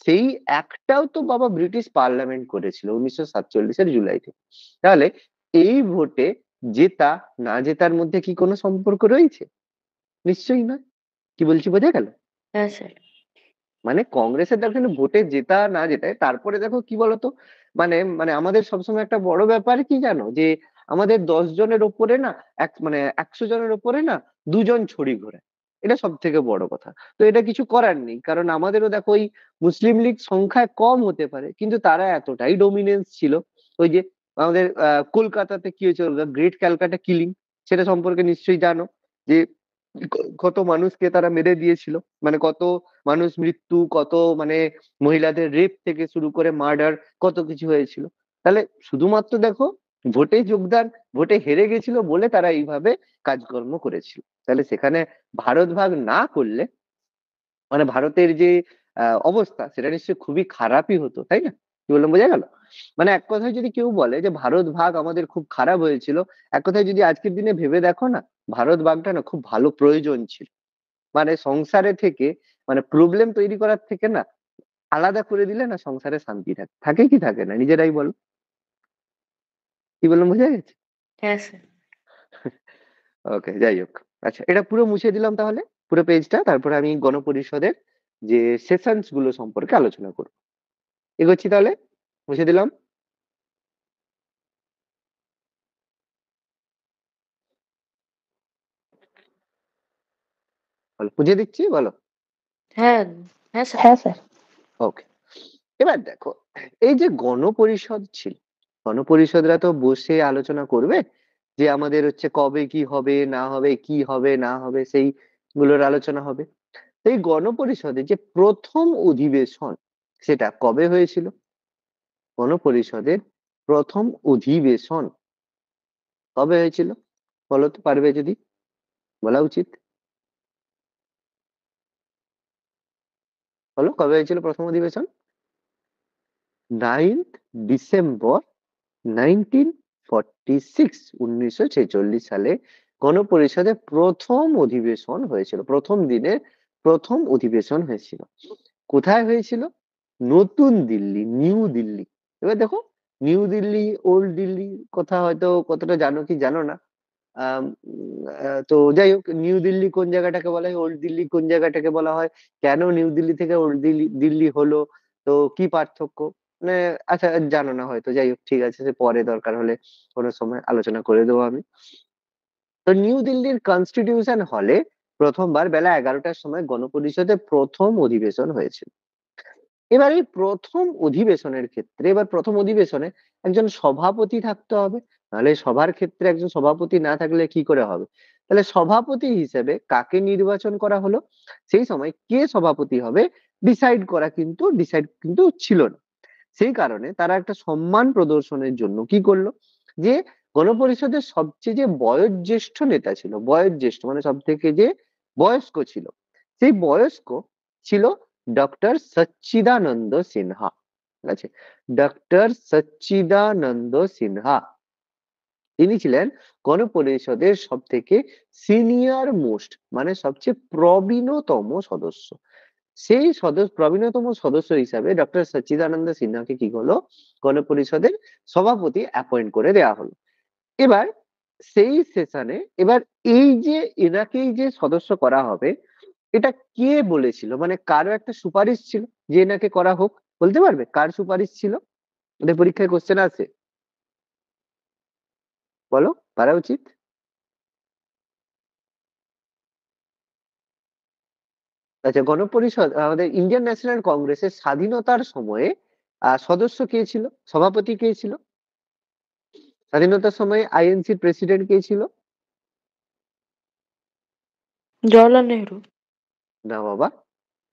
[SPEAKER 1] সেই একটাও তো বাবা ব্রিটিশ পার্লামেন্ট করেছিল 1947-এর জুলাইতে। তাহলে এই ভোটে জেতা না জেতার মধ্যে কি কোনো সম্পর্ক রয়েছে? নিশ্চয়ই নয়। কি বলছি বোঝা গেল?
[SPEAKER 3] হ্যাঁ স্যার।
[SPEAKER 1] মানে কংগ্রেসের দেখো কিন্তু ভোটে জেতা না জেতায়, তারপরে দেখো কি বলতো, মানে মানে আমাদের সবসময় একটা বড় ব্যাপার কি জানো, যে আমাদের 10 জনের ওপরে না, মানে 100 জনের ওপরে না দুজন ছড়ি ঘোরায়। এটা সব থেকে বড় কথা। তো এটা কিছু করার নেই, কারণ আমাদেরও দেখো ওই মুসলিম লীগ সংখ্যায় কম হতে পারে কিন্তু তারা এতটাই ডমিনেন্স ছিল। ওই যে আমাদের কলকাতাতে কি হয়েছিল, গ্রেট ক্যালকাটা কিলিং, সেটা সম্পর্কে নিশ্চয়ই জানো, যে কত মানুষকে তারা মেরে দিয়েছিল, মানে কত মানুষ মৃত্যু, কত মানে মহিলাদের রেপ থেকে শুরু করে মার্ডার, কত কিছু হয়েছিল। তাহলে শুধুমাত্র দেখো ভোটে যোগদান, ভোটে হেরে গেছিল বলে তারা এইভাবে কাজকর্ম করেছিল। তাহলে সেখানে ভারত ভাগ না করলে মানে ভারতের যে অবস্থা সেটা নিশ্চয়ই খুবই খারাপই হতো, তাই না? কি বললাম বোঝা গেল? মানে এক কথায় যদি কেউ বলে যে ভারত ভাগ আমাদের খুব খারাপ হয়েছিল, এক কথায় যদি আজকের দিনে ভেবে দেখো না, ভারত ভাগটা না খুব ভালো প্রয়োজন ছিল। মানে সংসারে থেকে, মানে প্রবলেম তৈরি করার থেকে না আলাদা করে দিলে না সংসারে শান্তি থাকে, থাকে কি থাকে না, নিজেরাই বলো। কি বললাম বোঝা গেছে?
[SPEAKER 3] হ্যাঁ স্যার।
[SPEAKER 1] ওকে, যাই হোক। আচ্ছা, এটা পুরো মুছে দিলাম তাহলে, পুরো পেজটা। তারপরে আমি গণপরিষদের যে সেশনস গুলো সম্পর্কে আলোচনা করবো। এগোচ্ছি তাহলে, মুছে দিলাম। বলো, মুছে দিচ্ছি, বলো।
[SPEAKER 3] হ্যাঁ। হ্যাঁ স্যার।
[SPEAKER 4] হ্যাঁ স্যার।
[SPEAKER 1] ওকে। এবার দেখো, এই যে গণপরিষদ ছিল, গণপরিষদরা তো বসে আলোচনা করবে যে আমাদের হচ্ছে কবে কি হবে না হবে, কি হবে না হবে, সেই গুলোর আলোচনা হবে। এই গণপরিষদে যে প্রথম অধিবেশন সেটা কবে হয়েছিল? গণপরিষদের প্রথম অধিবেশন কবে হয়েছিল বলো তো, পারবে যদি, বলা উচিত। বলো কবে হয়েছিল প্রথম অধিবেশন? 9 ডিসেম্বর 1946, 1946 সালে গণপরিষদের প্রথম অধিবেশন হয়েছিল, প্রথম দিনের প্রথম অধিবেশন হয়েছিল। কোথায় হয়েছিল? নতুন দিল্লি, নিউ দিল্লি। এবার দেখো, নিউ দিল্লি, ওল্ড দিল্লি কথা হয়তো কতটা জানো কি জানো না। তো যাই হোক, নিউ দিল্লি কোন জায়গাটাকে বলা হয়, ওল্ড দিল্লি কোন জায়গাটাকে বলা হয়, কেন নিউ দিল্লি থেকে ওল্ড দিল্লি দিল্লি হলো, তো কি পার্থক্য, মানে আচ্ছা জানো না হয়তো, যাই হোক ঠিক আছে, সে পরে দরকার হলে কোনো সময় আলোচনা করে দেবো আমি। তো নিউ দিল্লির কনস্টিটিউশন হলে প্রথমবার বেলা 11টার সময় গণপরিষদের প্রথম অধিবেশন হয়েছিল। এবার এই প্রথম অধিবেশনের ক্ষেত্রে, এবার প্রথম অধিবেশনে একজন সভাপতি থাকতে হবে, নাহলে সভার ক্ষেত্রে একজন সভাপতি না থাকলে কি করে হবে। তাহলে সভাপতি হিসেবে কাকে নির্বাচন করা হলো, সেই সময় কে সভাপতি হবে ডিসাইড কিন্তু ছিল না। সেই কারণে তারা একটা সম্মান প্রদর্শনের জন্য কি করলো, যে গণপরিষদের সবচেয়ে যে বয়োজ্যেষ্ঠ নেতা ছিল, বয়োজ্যেষ্ঠ মানে সব থেকে যে বয়স্ক ছিল, সেই বয়স্ক ছিল ডক্টর সচ্চিদানন্দ সিনহা। ঠিক আছে, ডক্টর সচ্চিদানন্দ সিনহা, তিনি ছিলেন গণপরিষদের সব থেকে সিনিয়র মোস্ট মানে সবচেয়ে প্রবীণতম সদস্য। সেই প্রবীণতম সদস্য হিসাবে ডক্টর সচ্চিদানন্দ সিনহাকে কি হলো, গণপরিষদের সভাপতি অ্যাপয়েন্ট করে দেওয়া হলো। এবার সেই সেশনে, এবার এই যে এনাকেই যে সদস্য করা হবে, এটা কে বলেছিল, মানে কারো একটা সুপারিশ ছিল যে এনাকে করা হোক, বলতে পারবে কার সুপারিশ ছিল? ওদের পরীক্ষায় কোশ্চেন আছে, বলো, পারা উচিত। আচ্ছা, গণপরিষদ আমাদের ইন্ডিয়ান ন্যাশনাল কংগ্রেসের স্বাধীনতার সময়ে সদস্য কে ছিল, সভাপতি কে ছিল? স্বাধীনতার সময় আইএনসির প্রেসিডেন্ট কে ছিল?
[SPEAKER 3] জওয়াহরলাল নেহরু।
[SPEAKER 1] না বাবা,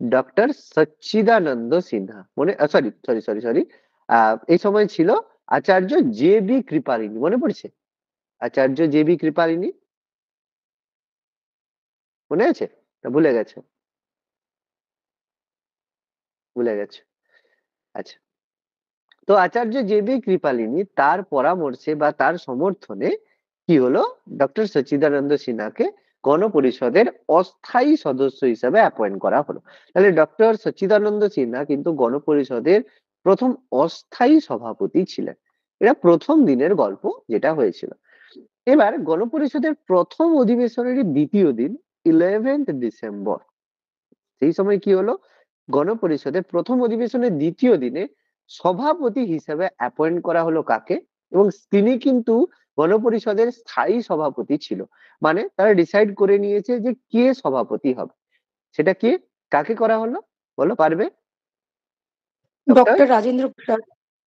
[SPEAKER 1] ডক্টর সচ্চিদানন্দ সিনহা, মনে সরি সরি সরি সরি এই সময় ছিল আচার্য জে বি কৃপালিনী, মনে পড়ছে? আচার্য জে বি কৃপালিনী, মনে আছে না ভুলে গেছে? ভুলে গেছে, আচ্ছা। তো আচার্য জে বি কৃপালিনী তার পরামর্শে বা তার সমর্থনে কি হলো, ডক্টর সচ্চিদানন্দ সিনহাকে গণপরিষদের অস্থায়ী সদস্য হিসাবে অ্যাপয়েন্ট করা হলো। তাহলে ডক্টর সচ্চিদানন্দ সিনহা কিন্তু গণপরিষদের প্রথম অস্থায়ী সভাপতি ছিলেন। এটা প্রথম দিনের গল্প যেটা হয়েছিল। এবার গণপরিষদের প্রথম অধিবেশনের দ্বিতীয় দিন 11 ডিসেম্বর, সেই সময় কি হলো, গণপরিষদের প্রথম অধিবেশনের দ্বিতীয় দিনে সভাপতি হিসেবে অ্যাপয়েন্ট করা হলো কাকে, এবং তিনি কিন্তু গণপরিষদের স্থায়ী সভাপতি ছিল, মানে তারা ডিসাইড করে নিয়েছে যে কে সভাপতি হবে। সেটা কে, কাকে করা হলো বলো, পারবে? Doctor
[SPEAKER 3] doctor Rajendra Prasad.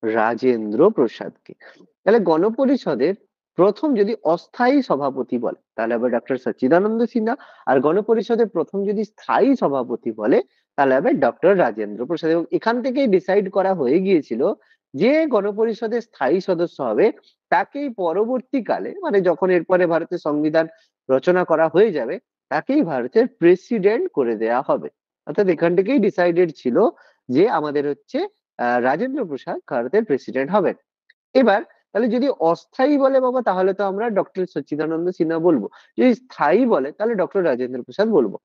[SPEAKER 1] রাজেন্দ্র প্রসাদকে। তাহলে গণপরিষদের প্রথম যদি অস্থায়ী সভাপতি বলে তাহলে হবে ডক্টর সচ্চিদানন্দ সিনহা, আর গণপরিষদের প্রথম যদি স্থায়ী সভাপতি বলে তাহলে হবে ডক্টর রাজেন্দ্র প্রসাদ। এবং এখান থেকেই ডিসাইড করা হয়ে গিয়েছিল যে গণপরিষদের স্থায়ী সদস্য হবে তাকেই পরবর্তীকালে, মানে যখন এরপরে ভারতের সংবিধান রচনা করা হয়ে যাবে, তাকেই ভারতের প্রেসিডেন্ট করে দেয়া হবে। অর্থাৎ এখান থেকেই ডিসাইডেড ছিল যে আমাদের হচ্ছে রাজেন্দ্র প্রসাদ ভারতের প্রেসিডেন্ট হবেন। এবার তাহলে যদি অস্থায়ী বলে বাবা তাহলে তো আমরা ডক্টর সচ্চিদানন্দ সিনহা বলবো, যদি স্থায়ী বলে তাহলে ডক্টর রাজেন্দ্র প্রসাদ বলবো।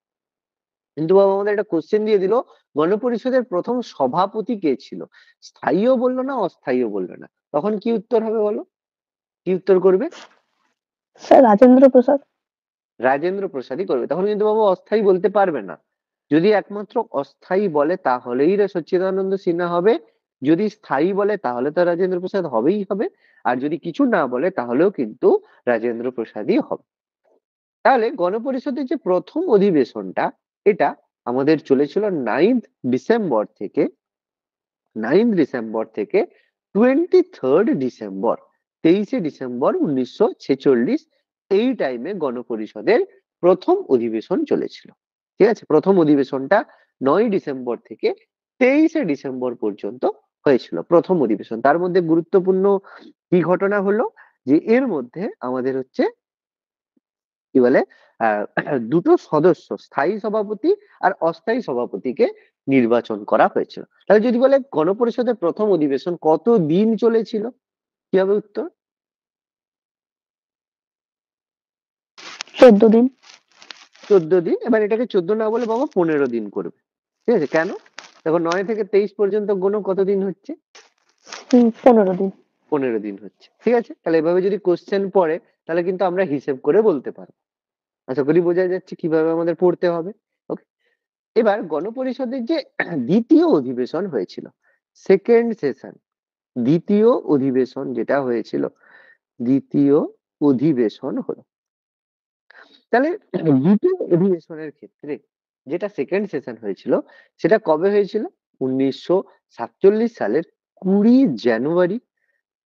[SPEAKER 1] কিন্তু বাবা আমাদের একটা কোশ্চেন দিয়ে দিল, গণপরিষদের প্রথম সভাপতি কে ছিল, স্থায়ীও বললো না অস্থায়ীও বললো না, তখন কি উত্তর হবে বলো, কি উত্তর করবে?
[SPEAKER 4] স্যার রাজেন্দ্র প্রসাদ।
[SPEAKER 1] রাজেন্দ্র প্রসাদই করবে, তখন কিন্তু বাবা অস্থায়ী বলতে পারবে না। যদি একমাত্র অস্থায়ী বলে তাহলেই সচ্চিদানন্দ সিনহা হবে, যদি স্থায়ী বলে তাহলে তো রাজেন্দ্র প্রসাদ হবেই হবে, আর যদি কিছু না বলে তাহলেও কিন্তু রাজেন্দ্র প্রসাদই হবে। তাহলে গণপরিষদের যে প্রথম অধিবেশনটা, এটা আমাদের চলেছিল 9 ডিসেম্বর থেকে 23 ডিসেম্বর, 23 ডিসেম্বর 1946, এই টাইমে গণপরিষদের প্রথম অধিবেশন চলেছিল। ঠিক আছে, প্রথম অধিবেশনটা 9 ডিসেম্বর থেকে 23 ডিসেম্বর পর্যন্ত হয়েছিল প্রথম অধিবেশন। তার মধ্যে গুরুত্বপূর্ণ কি ঘটনা হলো, যে এর মধ্যে আমাদের হচ্ছে কি বলে দুটো সদস্য স্থায়ী সভাপতি আর অস্থায়ী সভাপতিকে নির্বাচন করা হয়েছিল। তাহলে যদি বলে গণপরিষদের প্রথম অধিবেশন কত দিন চলেছিল, কি হবে উত্তর?
[SPEAKER 4] 14 দিন।
[SPEAKER 1] 14 দিন। এবার এটাকে 14 না বলে বাবা 15 দিন করবে। ঠিক আছে, কেন? দেখো 9 থেকে 23 পর্যন্ত গোনো কতদিন হচ্ছে?
[SPEAKER 4] 15 দিন।
[SPEAKER 1] 15 দিন হচ্ছে। ঠিক আছে, তাহলে এভাবে যদি কোশ্চেন পড়ে তাহলে কিন্তু আমরা হিসেব করে বলতে পারবো। আশা করি বোঝা যাচ্ছে কিভাবে আমাদের পড়তে হবে। ওকে, এবার গণপরিষদের যে দ্বিতীয় অধিবেশন হয়েছিল, সেকেন্ড সেশন, দ্বিতীয় অধিবেশন যেটা হয়েছিল, দ্বিতীয় অধিবেশন হলো, তাহলে দ্বিতীয় অধিবেশনের ক্ষেত্রে যেটা সেকেন্ড সেশন হয়েছিল সেটা কবে হয়েছিল? 1947 সালের 20 জানুয়ারি,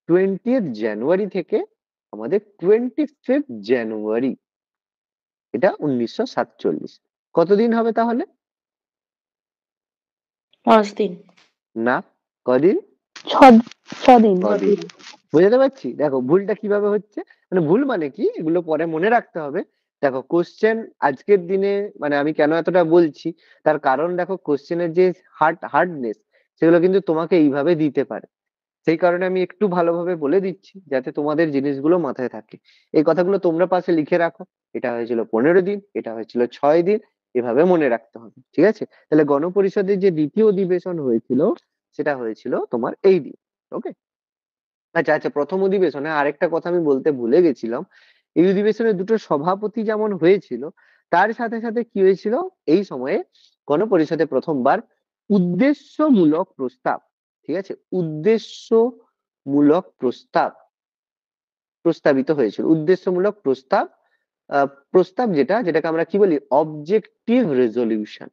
[SPEAKER 1] 20th জানুয়ারি থেকে আমাদের 25th জানুয়ারি, এটা 1947। কতদিন হবে তাহলে?
[SPEAKER 3] 5 দিন।
[SPEAKER 1] না, কদিন?
[SPEAKER 4] 6 দিন।
[SPEAKER 1] কদিন? বোঝাতে পারছি? দেখো ভুলটা কিভাবে হচ্ছে, মানে ভুল মানে কি এগুলো পরে মনে রাখতে হবে। দেখো কোশ্চেন আজকের দিনে, মানে আমি কেন এতটা বলছি তার কারণ দেখো কোশ্চেনের যে হার্ডনেস সেগুলো কিন্তু তোমাকে এইভাবে দিতে পারে। সেই কারণে আমি একটু ভালোভাবে বলে দিচ্ছি যাতে তোমাদের জিনিসগুলো মাথায় থাকে। এই কথাগুলো তোমরা পাশে লিখে রাখো। এটা হয়েছিল 15 দিন, এটা হয়েছিল 6 দিন, এভাবে মনে রাখতে হবে। ঠিক আছে, তাহলে গণপরিষদের যে দ্বিতীয় অধিবেশন হয়েছিল সেটা হয়েছিল তোমার এই দিন। ওকে, আচ্ছা আচ্ছা, প্রথম অধিবেশনে আরেকটা কথা আমি বলতে ভুলে গেছিলাম। এই অধিবেশনে দুটো সভাপতি যেমন হয়েছিল, তার সাথে সাথে কি হয়েছিল এই সময়ে গণপরিষদে প্রথমবার উদ্দেশ্যমূলক প্রস্তাব, ঠিক আছে, উদ্দেশ্যমূলক প্রস্তাব প্রস্তাবিত হয়েছিল। উদ্দেশ্যমূলক প্রস্তাব, প্রস্তাব যেটাকে আমরা কি বলি, অবজেক্টিভ রেজলিউশন।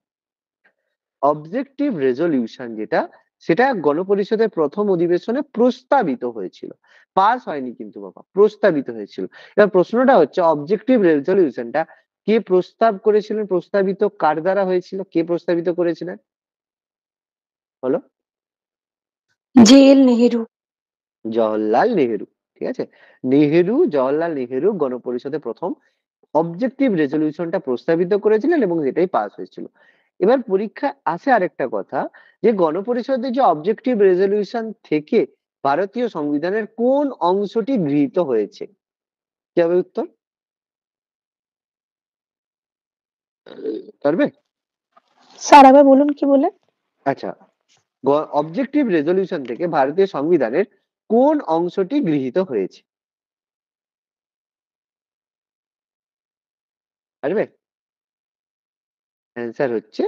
[SPEAKER 1] অবজেক্টিভ রেজলিউশন যেটা, সেটা গণপরিষদের প্রথম অধিবেশনে প্রস্তাবিত হয়েছিল, পাস হয়নি কিন্তু বাবা, প্রস্তাবিত হয়েছিল। এবার প্রশ্নটা হচ্ছে অবজেক্টিভ রেজলিউশনটা কে প্রস্তাব করেছিলেন, প্রস্তাবিত কার দ্বারা হয়েছিল, কে প্রস্তাবিত করেছিলেন বলো?
[SPEAKER 3] জেএল নেহেরু।
[SPEAKER 1] জওহরলাল নেহেরু। ঠিক আছে, নেহেরু, জওহরলাল নেহেরু গণপরিষদে প্রথম অবজেক্টিভ রেজলিউশনটা প্রস্তাবিত করেছিলেন এবং এটাই পাস হয়েছিল। এবার পরীক্ষায় আসে আরেকটা কথা, যে গণপরিষদের যে অবজেক্টিভ রেজলিউশন থেকে ভারতীয় সংবিধানের কোন অংশটি গৃহীত হয়েছে, কি হবে উত্তর? পারবে?
[SPEAKER 4] স্যার আবার বলুন কি বলে?
[SPEAKER 1] আচ্ছা, অবজেক্টিভ রেজলিউশন থেকে ভারতীয় সংবিধানের কোন অংশটি গৃহীত হয়েছে, পারবে? অ্যান্সার হচ্ছে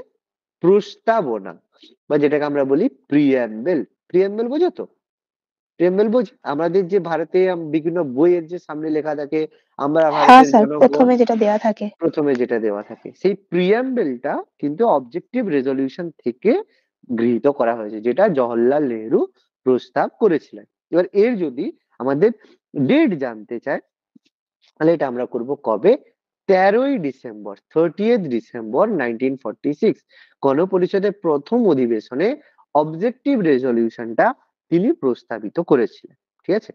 [SPEAKER 1] প্রস্তাবনা, বা যেটাকে আমরা বলি প্রিয়াম্বেল। প্রিয়াম্বেল বোঝো তো? প্রিয়াম্বেল বোঝ, আমাদের যে ভারতে বিভিন্ন বইয়ের যে সামনে লেখা থাকে আমরা
[SPEAKER 4] হ্যাঁ
[SPEAKER 1] ভারতের
[SPEAKER 4] স্যার,
[SPEAKER 1] জনগণ,
[SPEAKER 4] প্রথমে যেটা দেয়া থাকে।
[SPEAKER 1] প্রথমে যেটা দেওয়া থাকে সেই প্রিয়াম্বেলটা কিন্তু অবজেক্টিভ রেজলিউশন থেকে গৃহীত করা হয়েছে, যেটা জওহরলাল নেহেরু প্রস্তাব করেছিলেন। এবার এর যদি আমাদের ডেট জানতে চায় তাহলে এটা আমরা করব কবে? 13ই ডিসেম্বর, 30th ডিসেম্বর 1946 গণপরিষদের প্রথম অধিবেশনে অবজেক্টিভ রেজলিউশনটা তিনি প্রস্তাবিত করেছিলেন। ঠিক আছে,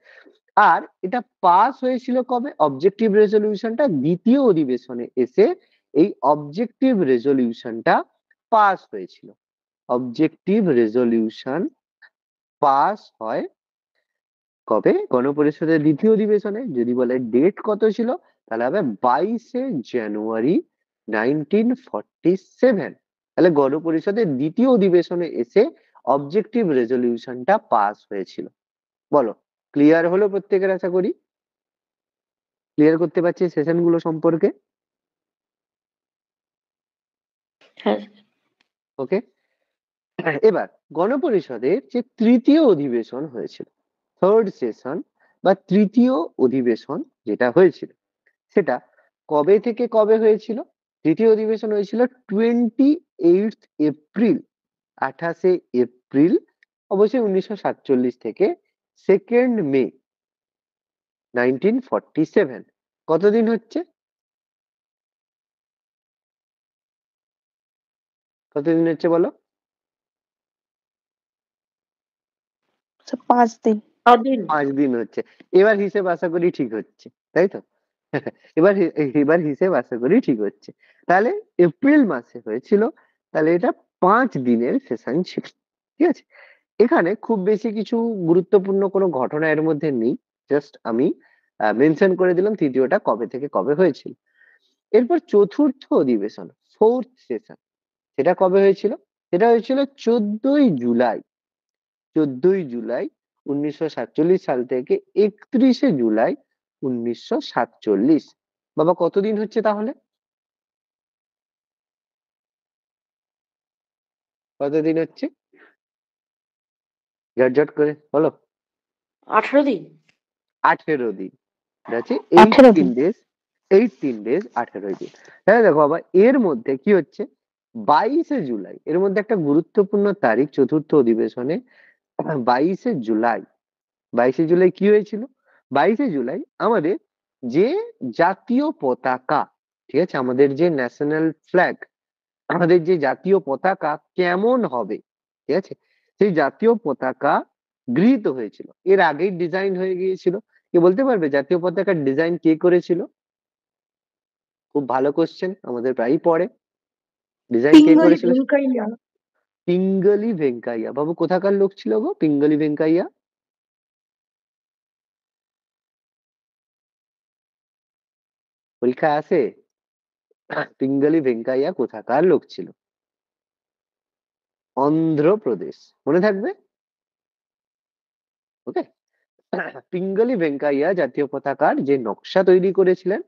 [SPEAKER 1] আর এটা পাস হয়েছিল কবে? অবজেক্টিভ রেজলিউশনটা দ্বিতীয় অধিবেশনে এসে এই অবজেক্টিভ রেজলিউশনটা পাস হয়েছিল। অবজেক্টিভ রেজলিউশন পাস হয় কবে? গণপরিষদের দ্বিতীয় অধিবেশনে। যদি বলে ডেট কত ছিল তাহলে হবে 22শে জানুয়ারি 1947। তাহলে গণপরিষদের দ্বিতীয় অধিবেশনে এসে অবজেক্টিভ রেজলিউশনটা পাস হয়েছিল। বলো, ক্লিয়ার হলো প্রত্যেকের? আশা করি ক্লিয়ার করতে পারছি সেশন গুলো সম্পর্কে।
[SPEAKER 3] হ্যাঁ।
[SPEAKER 1] ওকে, এবার গণপরিষদের যে তৃতীয় অধিবেশন হয়েছিল, থার্ড সেশন বা তৃতীয় অধিবেশন যেটা হয়েছিল, সেটা কবে থেকে কবে হয়েছিল? তৃতীয় অধিবেশন হয়েছিল 28 এপ্রিল, 28 এপ্রিল, অবশ্যই 1947 থেকে 2 মে 1947। কতদিন হচ্ছে? কতদিন হচ্ছে বলো?
[SPEAKER 4] স্যার 5 দিন।
[SPEAKER 3] দিন
[SPEAKER 1] 5 দিন হচ্ছে। এবার হিসেব আশা করি ঠিক হচ্ছে, তাই তো? এবার হিসেব আশা করি ঠিক হচ্ছে। তাহলে এপ্রিল মাসে হয়েছিল, তাহলে এটা 5 দিনের সেশন ছিল। ঠিক আছে? এখানে খুব বেশি কিছু গুরুত্বপূর্ণ কোনো ঘটনা এর মধ্যে নেই। জাস্ট আমি মেনশন করে দিলাম তৃতীয়টা কবে থেকে কবে হয়েছিল। এরপর চতুর্থ অধিবেশন, 4th সেশন, সেটা কবে হয়েছিল? সেটা হয়েছিল 14ই জুলাই। 14ই জুলাই 1947 সাল থেকে 31শে জুলাই 1947। বাবা কতদিন হচ্ছে তাহলে? কতদিন হচ্ছে? ঝটঝট করে বলো।
[SPEAKER 3] 18 দিন।
[SPEAKER 1] 18 দিন। এটা হচ্ছে
[SPEAKER 4] 18
[SPEAKER 1] 18
[SPEAKER 4] দিন।
[SPEAKER 1] ডেজ। 18 ডেজ, 18 দিন। হ্যাঁ দেখো বাবা, এর মধ্যে কি হচ্ছে, 22শে জুলাই, এর মধ্যে একটা গুরুত্বপূর্ণ তারিখ চতুর্থ অধিবেশনে। 22শে জুলাই, 22শে জুলাই কি হয়েছিল? 22শে জুলাই আমাদের যে জাতীয় পতাকা, ঠিক আছে, আমাদের যে ন্যাশনাল ফ্ল্যাগ, আমাদের যে জাতীয় পতাকা কেমন হবে, ঠিক আছে, সেই জাতীয় পতাকা গৃহীত হয়েছিল। এর আগেই ডিজাইন হয়ে গিয়েছিল। কে বলতে পারবে জাতীয় পতাকার ডিজাইন কে করেছিল? খুব ভালো কোশ্চেন, আমাদের প্রায়ই পড়ে। ডিজাইন কে
[SPEAKER 3] পিঙ্গলি
[SPEAKER 1] করেছিল?
[SPEAKER 3] ভেঙ্কাইয়া।
[SPEAKER 1] পিঙ্গলি ভেঙ্কাইয়া। বাবু কোথাকার লোক ছিল গো পিঙ্গলি ভেঙ্কাইয়া? পরীক্ষায় আসে? পিঙ্গলি ভেঙ্কাইয়া কোথাকার লোক ছিল? অন্ধ্রপ্রদেশ। মনে থাকবে? ওকে। পিঙ্গলি ভেঙ্কাইয়া জাতীয় পতাকার যে নকশা তৈরি করেছিলেন,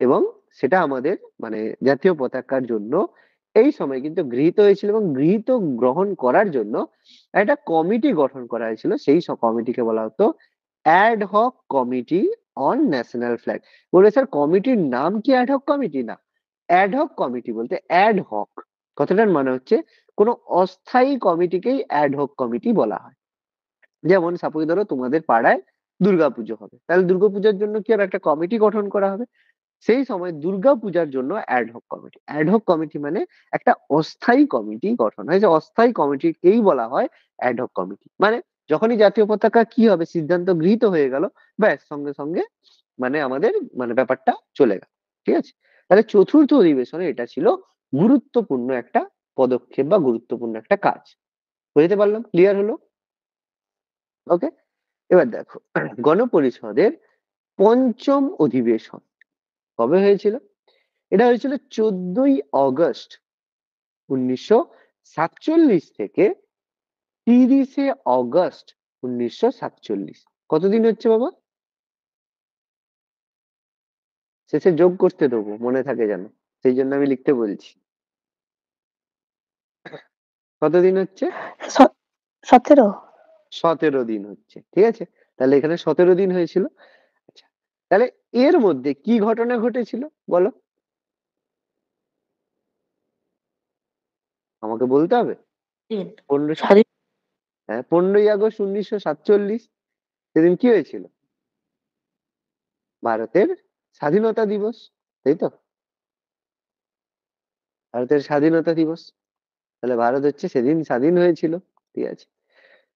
[SPEAKER 1] এবং সেটা আমাদের মানে জাতীয় পতাকার জন্য এই সময় কিন্তু গৃহীত হয়েছিল, এবং গৃহীত গ্রহণ করার জন্য একটা কমিটি গঠন করা হয়েছিল। সেই সব কমিটিকে বলা হতো ad hoc committee on national flag. বলে স্যার কমিটির নাম কি অ্যাড হক কমিটি? না, অ্যাড হক কমিটি বলতে অ্যাড হক কথাটার মানে হচ্ছে কোনো অস্থায়ী কমিটিকেই অ্যাড হক কমিটি বলা হয়। যেমন সাপোজ ধরো তোমাদের পাড়ায় দুর্গাপুজো হবে, তাহলে দুর্গাপূজার জন্য কি হবে, একটা কমিটি গঠন করা হবে। সেই সময় দুর্গাপূজার জন্য ad hoc committee, ad hoc committee মানে একটা অস্থায়ী কমিটি গঠন হয়েছে, অস্থায়ী কমিটিকেই বলা হয় অ্যাড হক কমিটি। মানে যখনই জাতীয় পতাকা কি হবে সিদ্ধান্ত গৃহীত হয়ে গেল, ব্যাস সঙ্গে সঙ্গে মানে আমাদের মানে ব্যাপারটা চলে গেল। ঠিক আছে? তাহলে চতুর্থ অধিবেশনে এটা ছিল গুরুত্বপূর্ণ একটা পদক্ষেপ বা গুরুত্বপূর্ণ একটা কাজ। বুঝতে পারলাম? ক্লিয়ার হলো? ওকে। এবার দেখো, গণপরিষদের পঞ্চম অধিবেশন কবে হয়েছিল? এটা হয়েছিল 14ই অগস্ট 1947 থেকে 30শে অগস্ট 1947। কতদিন হচ্ছে বাবা? শেষে যোগ করতে দেবো, মনে থাকে যেন, সেই জন্য আমি লিখতে বলছি। কতদিন হচ্ছে?
[SPEAKER 4] 17।
[SPEAKER 1] 17 দিন হচ্ছে। ঠিক আছে? তাহলে এখানে 17 দিন হয়েছিল। আচ্ছা, তাহলে এর মধ্যে কি ঘটনা ঘটেছিল বলো? আমাকে বলতে হবে।
[SPEAKER 3] দিন
[SPEAKER 1] 15
[SPEAKER 3] স্বাধীন।
[SPEAKER 1] হ্যাঁ, 15ই আগস্ট 1947। সেদিন কি হয়েছিল? ভারতের স্বাধীনতা দিবস, তাই তো? ভারতের স্বাধীনতা দিবস। তাহলে ভারত হচ্ছে সেদিন স্বাধীন হয়েছিল। ঠিক আছে?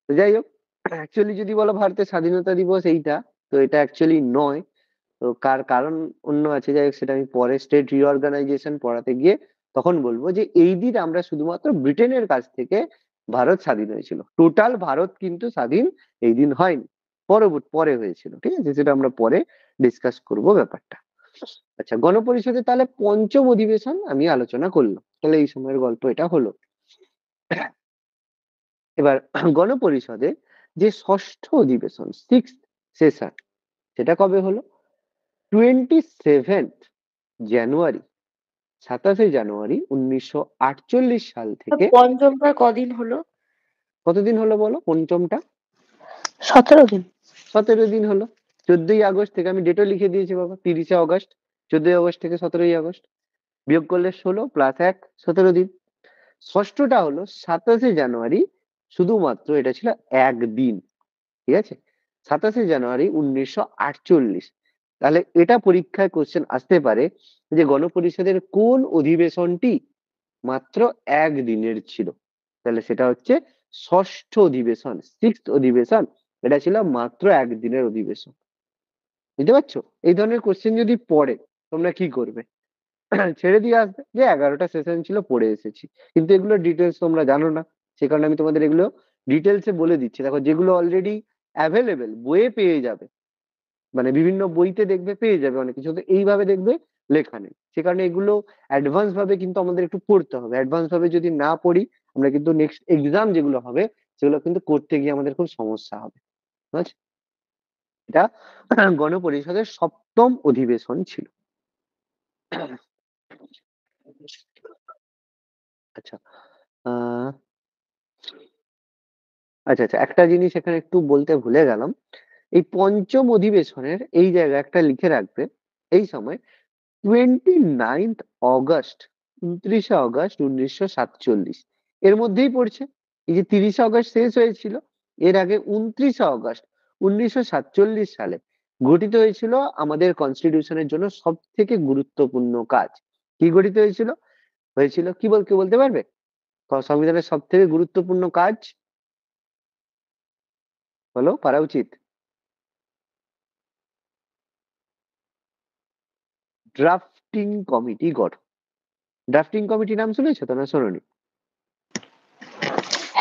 [SPEAKER 1] তো যাই হোক, অ্যাকচুয়ালি যদি বলো ভারতের স্বাধীনতা দিবস এইটা, তো এটা অ্যাকচুয়ালি নয়। তো কারণ অন্য আছে, যাই হোক সেটা আমি পরে স্টেট রিঅর্গানাইজেশন পড়াতে গিয়ে তখন বলবো যে এই দিন আমরা শুধুমাত্র ব্রিটেনের কাছ থেকে ভারত স্বাধীন হয়েছিল, টোটাল ভারত কিন্তু স্বাধীন এই দিন হয়নি, পরে হয়েছিল। ঠিক আছে? সেটা আমরা পরে ডিসকাস করব ব্যাপারটা। আচ্ছা, গণপরিষদের তাহলে পঞ্চম অধিবেশন আমি আলোচনা করলাম, তাহলে এই সময়ের গল্প এটা হলো। এবার গণপরিষদে যে ষষ্ঠ অধিবেশন, 6th সেশন, সেটা কবে হলো? 27 জানুয়ারি, 27শে জানুয়ারি 1948 সাল থেকে।
[SPEAKER 3] পঞ্চমটা কদিন হলো?
[SPEAKER 1] কতদিন হলো বলো পঞ্চমটা?
[SPEAKER 4] 17 দিন।
[SPEAKER 1] 17 দিন হলো। 14ই আগস্ট থেকে, আমি ডেটও লিখে দিয়েছি বাবা, 30শে অগস্ট। 14ই আগস্ট থেকে 17ই আগস্ট বিয়োগ করলে 16 প্লাস 1, 17 দিন। ষষ্ঠটা হলো 27শে জানুয়ারি, শুধুমাত্র এটা ছিল একদিন। ঠিক আছে? 27শে জানুয়ারি 1948। তাহলে এটা পরীক্ষায় কোশ্চেন আসতে পারে যে গণপরিষদের কোন অধিবেশনটি মাত্র একদিনের ছিল? তাহলে সেটা হচ্ছে ষষ্ঠ অধিবেশন, 6th অধিবেশন, এটা ছিল মাত্র একদিনের অধিবেশন। বুঝতে পারছো? এই ধরনের কোশ্চেন যদি পড়ে তোমরা কি করবে? ছেড়ে দিয়ে আসবে যে 11টা সেশন ছিল পড়ে এসেছি, কিন্তু এগুলো ডিটেলস তোমরা জানো না। সে কারণে আমি তোমাদের এগুলো ডিটেলসে বলে দিচ্ছি। দেখো, যেগুলো অলরেডি অ্যাভেলেবেল বইয়ে পেয়ে যাবে, মানে বিভিন্ন বইতে দেখবে পেয়ে যাবে অনেক কিছু, তো এইভাবে দেখবে লেখা নেই। সে কারণে এগুলো অ্যাডভান্স ভাবে কিন্তু আমাদের একটু পড়তে হবে। অ্যাডভান্স ভাবে যদি না পড়ি, আমরা কিন্তু নেক্সট এক্সাম যেগুলো হবে সেগুলো কিন্তু করতে গিয়ে আমাদের খুব সমস্যা হবে। ঠিক আছে? এটা গণপরিষদের 7ম অধিবেশন ছিল। আচ্ছা, আহ আচ্ছা আচ্ছা, একটা জিনিস এখানে একটু বলতে ভুলে গেলাম। এই 5ম অধিবেশনের এই জায়গায় একটা লিখে রাখবে, এই সময় 29th অগস্ট, 29শে অগস্ট 1947 এর মধ্যেই পড়ছে। এই যে 30শে অগস্ট শেষ হয়েছিল, এর আগে 29শে অগস্ট 1947 সালে গঠিত হয়েছিল আমাদের কনস্টিটিউশনের জন্য সব থেকে গুরুত্বপূর্ণ কাজ। কি গঠিত হয়েছিল? হয়েছিল কি কেউ বলতে পারবে? সংবিধানের সব থেকে গুরুত্বপূর্ণ কাজ হলো পারা উচিত। ড্রাফটিং কমিটি গঠন। ড্রাফটিং কমিটি নাম শুনেছো তো, না শোনোনি?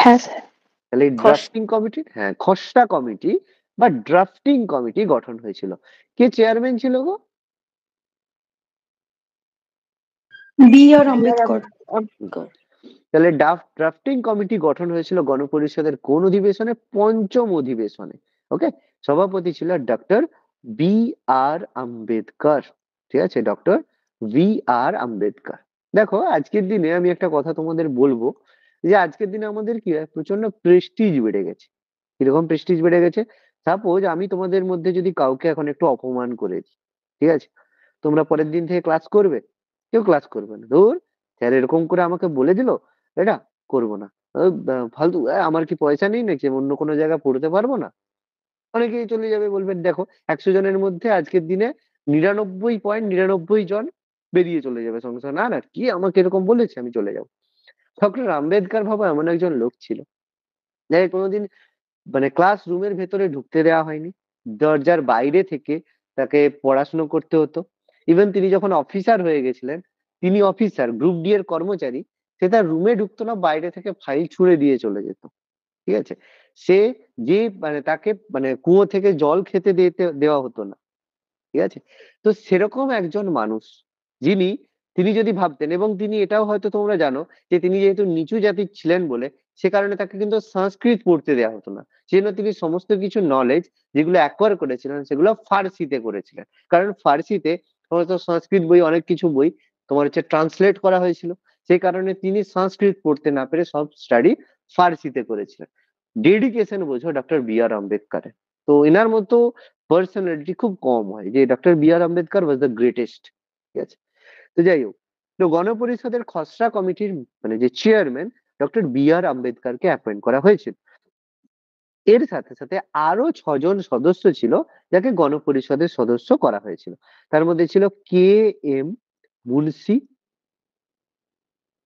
[SPEAKER 4] হ্যাঁ স্যার।
[SPEAKER 1] তাহলে এই ড্রাফটিং কমিটি, হ্যাঁ, খসড়া কমিটি বা ড্রাফটিং কমিটি গঠন হয়েছিল। কে চেয়ারম্যান ছিল গো?
[SPEAKER 3] B R Ambedkar.
[SPEAKER 1] তাহলে ড্রাফটিং কমিটি গঠন হয়েছিল গণপরিষদের কোন অধিবেশনে? 5ম অধিবেশনে। ওকে, সভাপতি ছিল ডক্টর বি আর আম্বেদকর। ঠিক আছে, ডক্টর বি আর আম্বেদকর। দেখো, আজকের দিনে আমি একটা কথা তোমাদের বলবো, যে আজকের দিনে আমাদের কি হয়, প্রচন্ড প্রেস্টিজ বেড়ে গেছে। কিরকম প্রেস্টিজ বেড়ে গেছে? সাপোজ আমি তোমাদের মধ্যে যদি কাউকে এখন একটু অপমান করেছি, ঠিক আছে, তোমরা পরের দিন থেকে ক্লাস করবে? কেউ ক্লাস করবে না। ধর, স্যার এরকম করে আমাকে বলে দিল, এটা করবো না। ফালতু, আমার কি পয়সা নেই নাকি, আমি অন্য কোনো জায়গায় পড়তে পারবো না? অনেকেই চলে যাবে, বলবেন দেখো 100 জনের মধ্যে আজকের দিনে 99.99 জন বেরিয়ে চলে যাবে সঙ্গে সঙ্গে, না না, কি আমাকে এরকম বলেছে, আমি চলে যাবো। ডক্টর আম্বেদকর বাবা এমন একজন লোক ছিল, যাকে কোনোদিন মানে ক্লাসরুমের ভেতরে ঢুকতে দেওয়া হয়নি। দরজার বাইরে থেকে তাকে পড়াশুনো করতে হতো। ইভেন তিনি যখন অফিসার হয়ে গেছিলেন, তিনি অফিসার, গ্রুপ ডি এর কর্মচারী, সে তার রুমে ঢুকতো না, বাইরে থেকে ফাইল ছুঁড়ে দিয়ে চলে যেত। ঠিক আছে? সে যে মানে তাকে মানে কুয়ো থেকে জল খেতে দেওয়া হতো না। ঠিক আছে? তো সেরকম একজন মানুষ, যিনি, তিনি যদি ভাবতেন, এবং তিনি এটাও হয়তো তোমরা জানো যে তিনি যেহেতু নিচু জাতির ছিলেন বলে, সে কারণে তাকে কিন্তু সংস্কৃত পড়তে দেওয়া হতো না। সেজন্য তিনি সমস্ত কিছু নলেজ যেগুলো অ্যাকোয়ার করেছিলেন সেগুলো ফার্সিতে করেছিলেন। কারণ ফার্সিতে সমস্ত সংস্কৃত বই, অনেক কিছু বই তোমার হচ্ছে ট্রান্সলেট করা হয়েছিল। সেই কারণে তিনি সংস্কৃত পড়তে না পেরে সব স্টাডি ফার্সিতে করেছিলেন। ডেডিকেশন বোঝো ডক্টর বি আর আম্বেদকরের। তো এনার মতো পার্সোনালিটি খুব কম হয়, যে doctor B R Ambedkar was the greatest. ঠিক আছে? তো যাই হোক, তো গণপরিষদের খসড়া কমিটির মানে যে চেয়ারম্যান, ডক্টর বি আর আম্বেদকরকে অ্যাপয়েন্ট করা হয়েছিল। এর সাথে সাথে আরো 6 জন সদস্য ছিল যাকে গণপরিষদের সদস্য করা হয়েছিল। তার মধ্যে ছিল K M Munshi.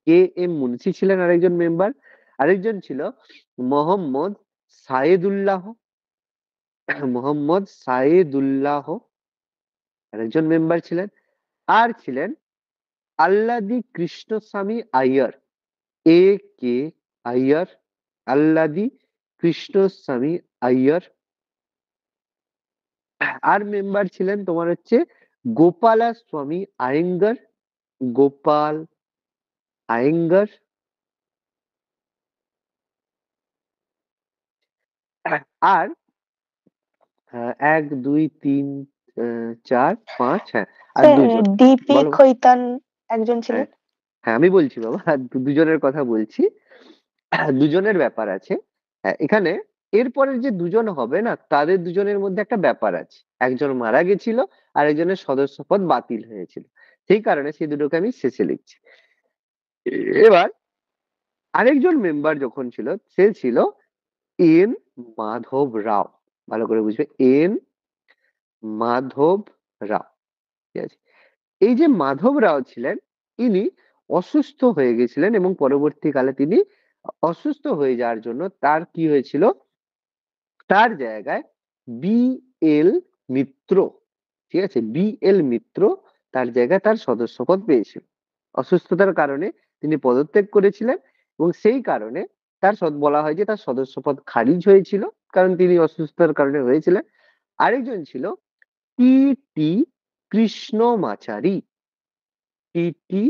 [SPEAKER 1] K M Munshi ছিলেন আরেকজন মেম্বার। আরেকজন ছিল মোহাম্মদ সায়েদুল্লাহ। মোহাম্মদ সায়েদুল্লাহ আরেকজন মেম্বার ছিলেন। আর ছিলেন আল্লাদি কৃষ্ণস্বামী আইয়ার, এ কে আইয়ার, আল্লাদি কৃষ্ণস্বামী আইয়ার। আর মেম্বার ছিলেন তোমার হচ্ছে গোপালা স্বামী আয়েঙ্গার, গোপাল আয়েঙ্গার। আর 1 2 3 4 5, হ্যাঁ, আর
[SPEAKER 4] স্যার,
[SPEAKER 1] 2 জন।
[SPEAKER 4] ডিপি
[SPEAKER 1] বলো।
[SPEAKER 4] খৈতান একজন
[SPEAKER 1] হ্যাঁ,
[SPEAKER 4] ছিলেন।
[SPEAKER 1] হ্যাঁ, আমি বলছি বাবা, দুজনের কথা বলছি। দুজনের ব্যাপার আছে। হ্যাঁ, এখানে এরপরের যে 2 জন হবে না, তাদের দুজনের মধ্যে একটা ব্যাপার আছে। একজন মারা গেছিল, আর একজনের সদস্য পদ বাতিল হয়েছিল। সেই কারণে সেই দুটোকে আমি শেষে লিখছি। এবার আরেকজন মেম্বার যখন ছিল, সে ছিল এন মাধব রাও। ভালো করে বুঝবে, এন মাধব রাও। ঠিক আছে? এই যে মাধব রাও ছিলেন, ইনি অসুস্থ হয়ে গেছিলেন, এবং পরবর্তীকালে তিনি অসুস্থ হয়ে যাওয়ার জন্য তার কি হয়েছিল, তার জায়গায় বি এল মিত্র, ঠিক আছে, বি এল মিত্র তার জায়গায় তার সদস্যপদ পেয়েছিল। অসুস্থতার কারণে তিনি পদত্যাগ করেছিলেন এবং সেই কারণে তার বলা হয় যে তার সদস্যপদ খারিজ হয়েছিল, কারণ তিনি অসুস্থতার কারণে হয়েছিলেন। আরেকজন ছিল টি টি কৃষ্ণমাচারী, টি টি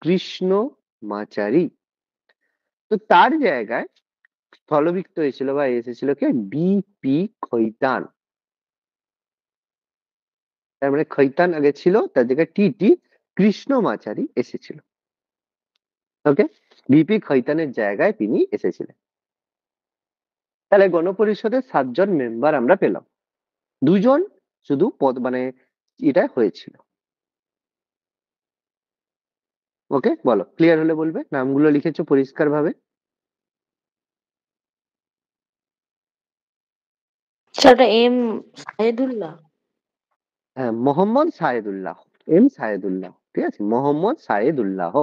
[SPEAKER 1] কৃষ্ণমাচারী। তো তার জায়গায় স্থলভিক্ত হয়েছিল বা এসেছিল কে, বিপি খৈতান। তার মানে খৈতান আগে ছিল, তার জায়গায় টি টি কৃষ্ণমাচারী এসেছিল। ওকে, বিপি খৈতানের জায়গায় তিনি এসেছিলেন। তাহলে গণপরিষদের 7 জন মেম্বার আমরা পেলাম, 2 জন শুধু পদ মানে এটা হয়েছিল। ওকে, বলো, ক্লিয়ার হলে বলবে। নামগুলো লিখেছো পরিষ্কার ভাবে?
[SPEAKER 3] স্যার ওটা এম সাহেদুল্লাহ।
[SPEAKER 1] হ্যাঁ, মোহাম্মদ সায়েদুল্লাহ, এম সায়েদুল্লাহ, ঠিক আছে, মোহাম্মদ সায়েদুল্লাহ।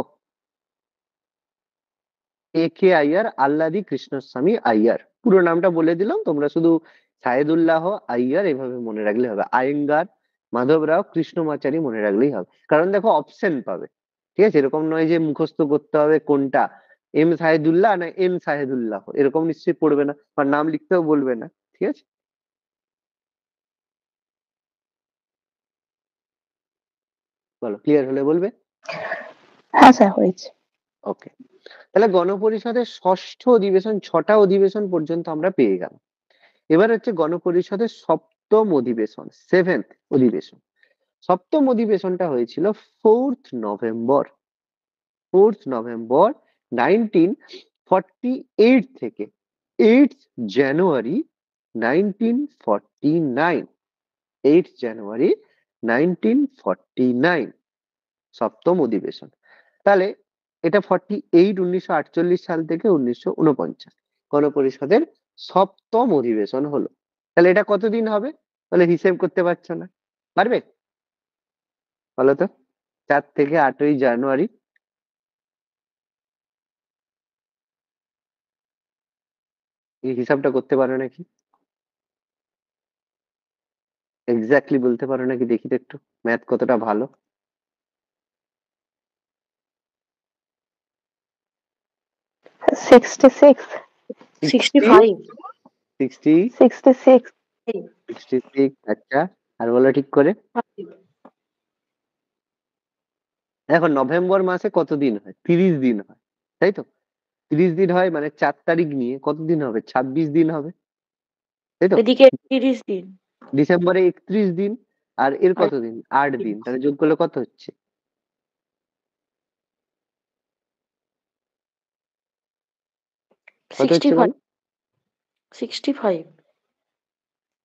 [SPEAKER 1] এ কে আইয়ার, আল্লাদি কৃষ্ণস্বামী আইয়ার, পুরো নামটা বলে দিলাম, তোমরা শুধু সায়েদুল্লাহ আইয়ার এভাবে মনে রাখলে হবে। আয়েঙ্গার, মাধবরাও, কৃষ্ণমাচারী মনে রাখলেই হবে, কারণ দেখো অপশন পাবে, ঠিক আছে, এরকম নয় যে মুখস্থ করতে হবে কোনটা, এম সাহেদুল্লাহ না এম সাহেদুল্লাহ, এরকম নিশ্চয়ই পড়বে না, আর নাম লিখতেও বলবে না, ঠিক আছে। বলো, ক্লিয়ার হলে বলবে।
[SPEAKER 4] হ্যাঁ স্যার হয়েছে।
[SPEAKER 1] ওকে, তাহলে গণপরিষদের ষষ্ঠ অধিবেশন, 6টা অধিবেশন পর্যন্ত আমরা পেয়ে গেলাম। এবার হচ্ছে গণপরিষদের সপ্তম অধিবেশন, 7th অধিবেশন। সপ্তম অধিবেশনটা হয়েছিল 4th নভেম্বর, 4th নভেম্বর 1948 থেকে 8th জানুয়ারি 1949, 8th জানুয়ারি 1949 সপ্তম অধিবেশন। তাহলে এটা 1948 সাল থেকে 1949 গণপরিষদের সপ্তম অধিবেশন হলো। তাহলে এটা কতদিন হবে? তাহলে হিসেব করতে পারছো না, পারবে? বলো তো, 4 থেকে 8ই জানুয়ারি, এই হিসাবটা করতে পারো নাকি? এক্স্যাক্টলি বলতে পারো নাকি? দেখি তো একটু ম্যাথ কতটা ভালো।
[SPEAKER 4] 66,
[SPEAKER 3] 65।
[SPEAKER 1] 60,
[SPEAKER 4] 66,
[SPEAKER 1] 66, আচ্ছা, আর বলো ঠিক করে। দেখো নভেম্বর মাসে কত দিন হয়? 30 দিন হয়, তাই তো? 30 দিন হয় মানে 4 তারিখ নিয়ে কতদিন হবে? 26 দিন হবে, তাই তো?
[SPEAKER 3] এদিকে 30 দিন
[SPEAKER 1] ডিসেম্বরে 31 দিন, আর এর
[SPEAKER 3] আর
[SPEAKER 1] কতদিন? 8 দিন, তাহলে যোগ করলে কত হচ্ছে? কত হচ্ছে
[SPEAKER 3] 65,
[SPEAKER 1] বলো?
[SPEAKER 3] 65।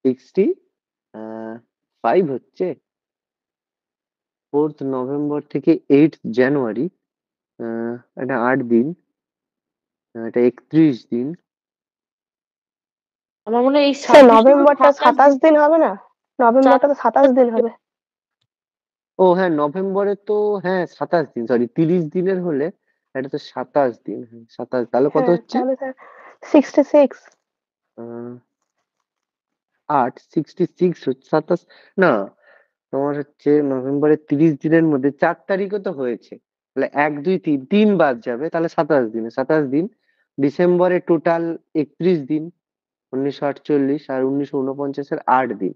[SPEAKER 1] 65 হচ্ছে। 4th নভেম্বর থেকে 8th জানুয়ারি, এটা 8 দিন, এটা 31 দিন।
[SPEAKER 3] আমার মনে হয় এই
[SPEAKER 4] স্যার
[SPEAKER 3] 26
[SPEAKER 4] নভেম্বরটা 27 দিন হবে না? নভেম্বরটা তো 27 দিন হবে।
[SPEAKER 1] ও হ্যাঁ, নভেম্বরে তো হ্যাঁ 27 দিন, সরি 30 দিনের হলে এটা তো 27 দিন, হ্যাঁ 27, তাহলে কত
[SPEAKER 4] হ্যাঁ
[SPEAKER 1] হচ্ছে?
[SPEAKER 4] তাহলে স্যার 66।
[SPEAKER 1] আহ, 8, 66 হচ্ছে 27 না, তোমার হচ্ছে নভেম্বরের 30 দিনের মধ্যে 4 তারিখও তো হয়েছে, তাহলে 1, 2, 3, 3 বাদ যাবে, তাহলে 27 দিনে, 27 দিন। ডিসেম্বরে টোটাল 31 দিন 1948, আর 1949-এর 8 দিন,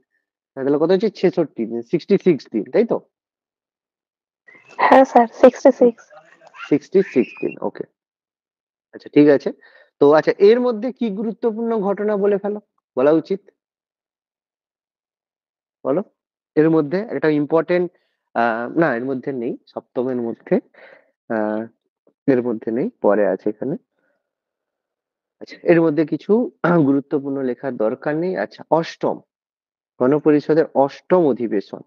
[SPEAKER 1] তাহলে কত হচ্ছে? 66 দিন, 66 দিন, তাই তো?
[SPEAKER 4] হ্যাঁ স্যার 66।
[SPEAKER 1] 66 দিন, ওকে, আচ্ছা ঠিক আছে। তো আচ্ছা, এর মধ্যে কি গুরুত্বপূর্ণ ঘটনা বলে ফেলো, বলা উচিত, বলো। এর মধ্যে একটা ইম্পর্টেন্ট, না এর মধ্যে নেই, সপ্তমের মধ্যে, আহ এর মধ্যে নেই, পরে আছে এখানে। আচ্ছা, এর মধ্যে কিছু গুরুত্বপূর্ণ লেখার দরকার নেই। আচ্ছা, অষ্টম গণপরিষদের অষ্টম অধিবেশন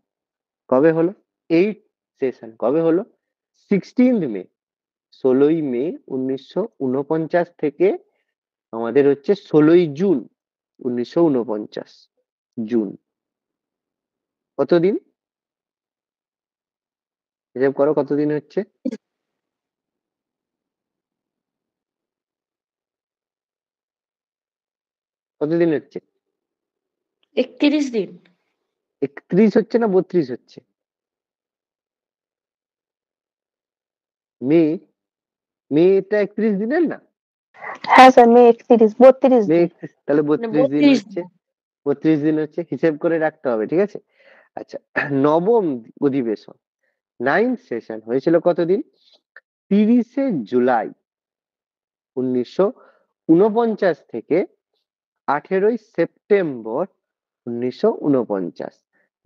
[SPEAKER 1] কবে হলো? 8th সেশন কবে হলো? 16th মে, 16ই মে 1949 থেকে আমাদের হচ্ছে 16ই জুন 1949, জুন। কতদিন? হিসাব করো কতদিন হচ্ছে? কতদিন হচ্ছে?
[SPEAKER 3] 31 দিন।
[SPEAKER 1] 31 হচ্ছে না 32 হচ্ছে? মে এটা 31 দিনের না?
[SPEAKER 4] হ্যাঁ স্যার, মে 31, 32
[SPEAKER 1] মে
[SPEAKER 4] দিন।
[SPEAKER 1] 31, তাহলে
[SPEAKER 3] মানে
[SPEAKER 1] 32 দিন
[SPEAKER 3] 32
[SPEAKER 1] হচ্ছে।
[SPEAKER 3] দিন।
[SPEAKER 1] 32 দিন হচ্ছে, হিসেব করে রাখতে হবে, ঠিক আছে? আচ্ছা, নবম অধিবেশন 9th সেশন হয়েছিল কতদিন? 30শে জুলাই 1949 থেকে 18ই সেপ্টেম্বর 1949,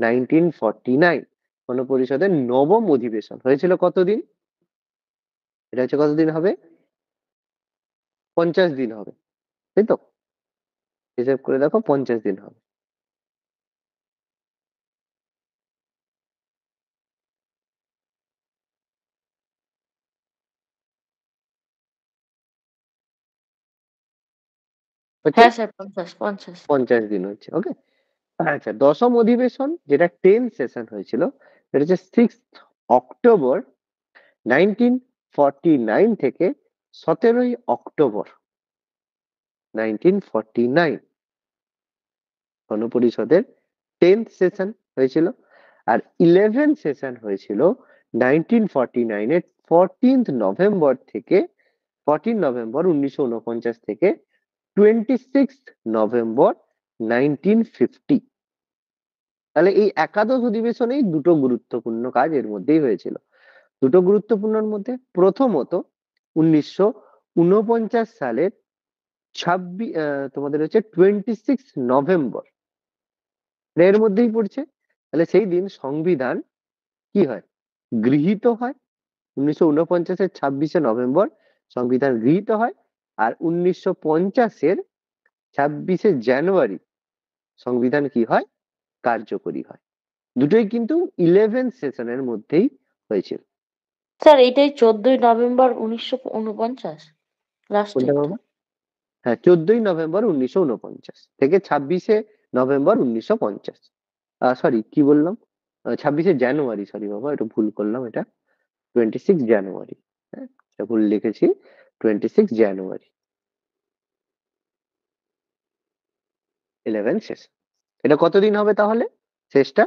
[SPEAKER 1] 1949 গণপরিষদের নবম অধিবেশন হয়েছিল কতদিন? এটা হচ্ছে কতদিন হবে? 50 দিন হবে, তাই তো? হিসেব করে দেখো, 50 দিন হবে। হচ্ছে
[SPEAKER 3] হ্যাঁ স্যার, 50।
[SPEAKER 1] 50 দিন হচ্ছে, ওকে। আচ্ছা, দশম অধিবেশন যেটা 10 সেশন হয়েছিল, সেটা হচ্ছে 6 অক্টোবর 1949 থেকে 17ই অক্টোবর 1949 গণপরিষদের 10th সেশন হয়েছিল। আর 11 সেশন হয়েছিল 1949 এর 14th নভেম্বর থেকে 14 নভেম্বর 1949 থেকে 26 নভেম্বর 1950। তাহলে এই একাদশ অধিবেশনেই দুটো গুরুত্বপূর্ণ কাজ এর মধ্যেই হয়েছিল। দুটো গুরুত্বপূর্ণর মধ্যে প্রথমত 1949 সালের 26 তোমাদের হচ্ছে 26 নভেম্বর, এর মধ্যেই পড়ছে। তাহলে সেই দিন সংবিধান কি হয়? গৃহীত হয়। 1949-এর 26শে নভেম্বর সংবিধান গৃহীত হয়। আর 1950-এর 26শে জানুয়ারি সংবিধান কি হয়? কার্যকরী হয়। দুটোই কিন্তু 11 সেশনের মধ্যেই হয়েছিল।
[SPEAKER 3] স্যার এইটাই 14ই নভেম্বর 1949 লাস্ট
[SPEAKER 1] কোনটা
[SPEAKER 3] ডেট।
[SPEAKER 1] বাবা? হ্যাঁ, 14ই নভেম্বর 1949 থেকে 26শে নভেম্বর 1950। সরি, কি বললাম? 26শে জানুয়ারি, সরি বাবা, এটা ভুল করলাম। এটা 26 জানুয়ারি। হ্যাঁ, এটা ভুল লিখেছি। 26 জানুয়ারি 11 শেষ। এটা কতদিন হবে তাহলে শেষটা?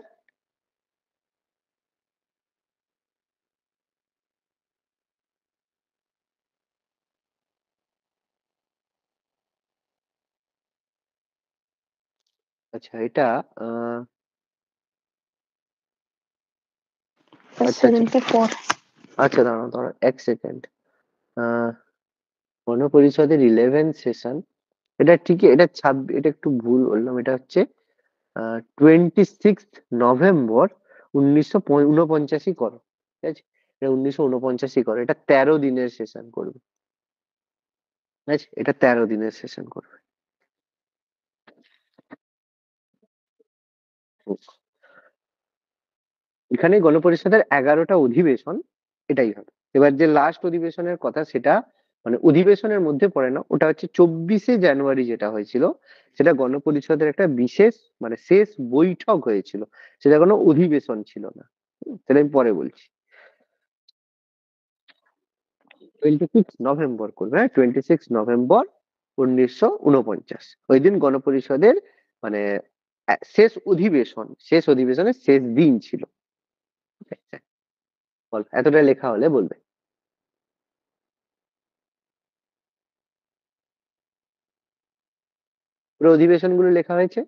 [SPEAKER 1] আচ্ছা, এটা আচ্ছা আচ্ছা
[SPEAKER 4] 74।
[SPEAKER 1] আচ্ছা, দাঁড়াও এক সেকেন্ড। গণপরিষদের 11 সেশন, এটা ঠিকই, এটা 26, এটা একটু ভুল বললাম। এটা হচ্ছে 26 নভেম্বর 1949 করো, ঠিক আছে? এটা 1949 করো, এটা 13 দিনের সেশন করবে, ঠিক আছে? এটা 13 দিনের সেশন করবে। এখানে গণপরিষদের 11টা অধিবেশন, এটাই হবে। এবার যে লাস্ট অধিবেশনের কথা, সেটা মানে অধিবেশনের মধ্যে পড়ে না, ওটা হচ্ছে 24শে জানুয়ারি যেটা হয়েছিল, সেটা গণপরিষদের একটা বিশেষ মানে শেষ বৈঠক হয়েছিল, সেটা কোনো অধিবেশন ছিল না। সেটা আমি পরে বলছি। 26 নভেম্বর করবে, হ্যাঁ, 26 নভেম্বর 1949 ওই দিন গণপরিষদের মানে শেষ অধিবেশনের শেষ দিন ছিল। বল, এতটা লেখা হলে বলবে। পুরো অধিবেশন গুলো লেখা হয়েছে।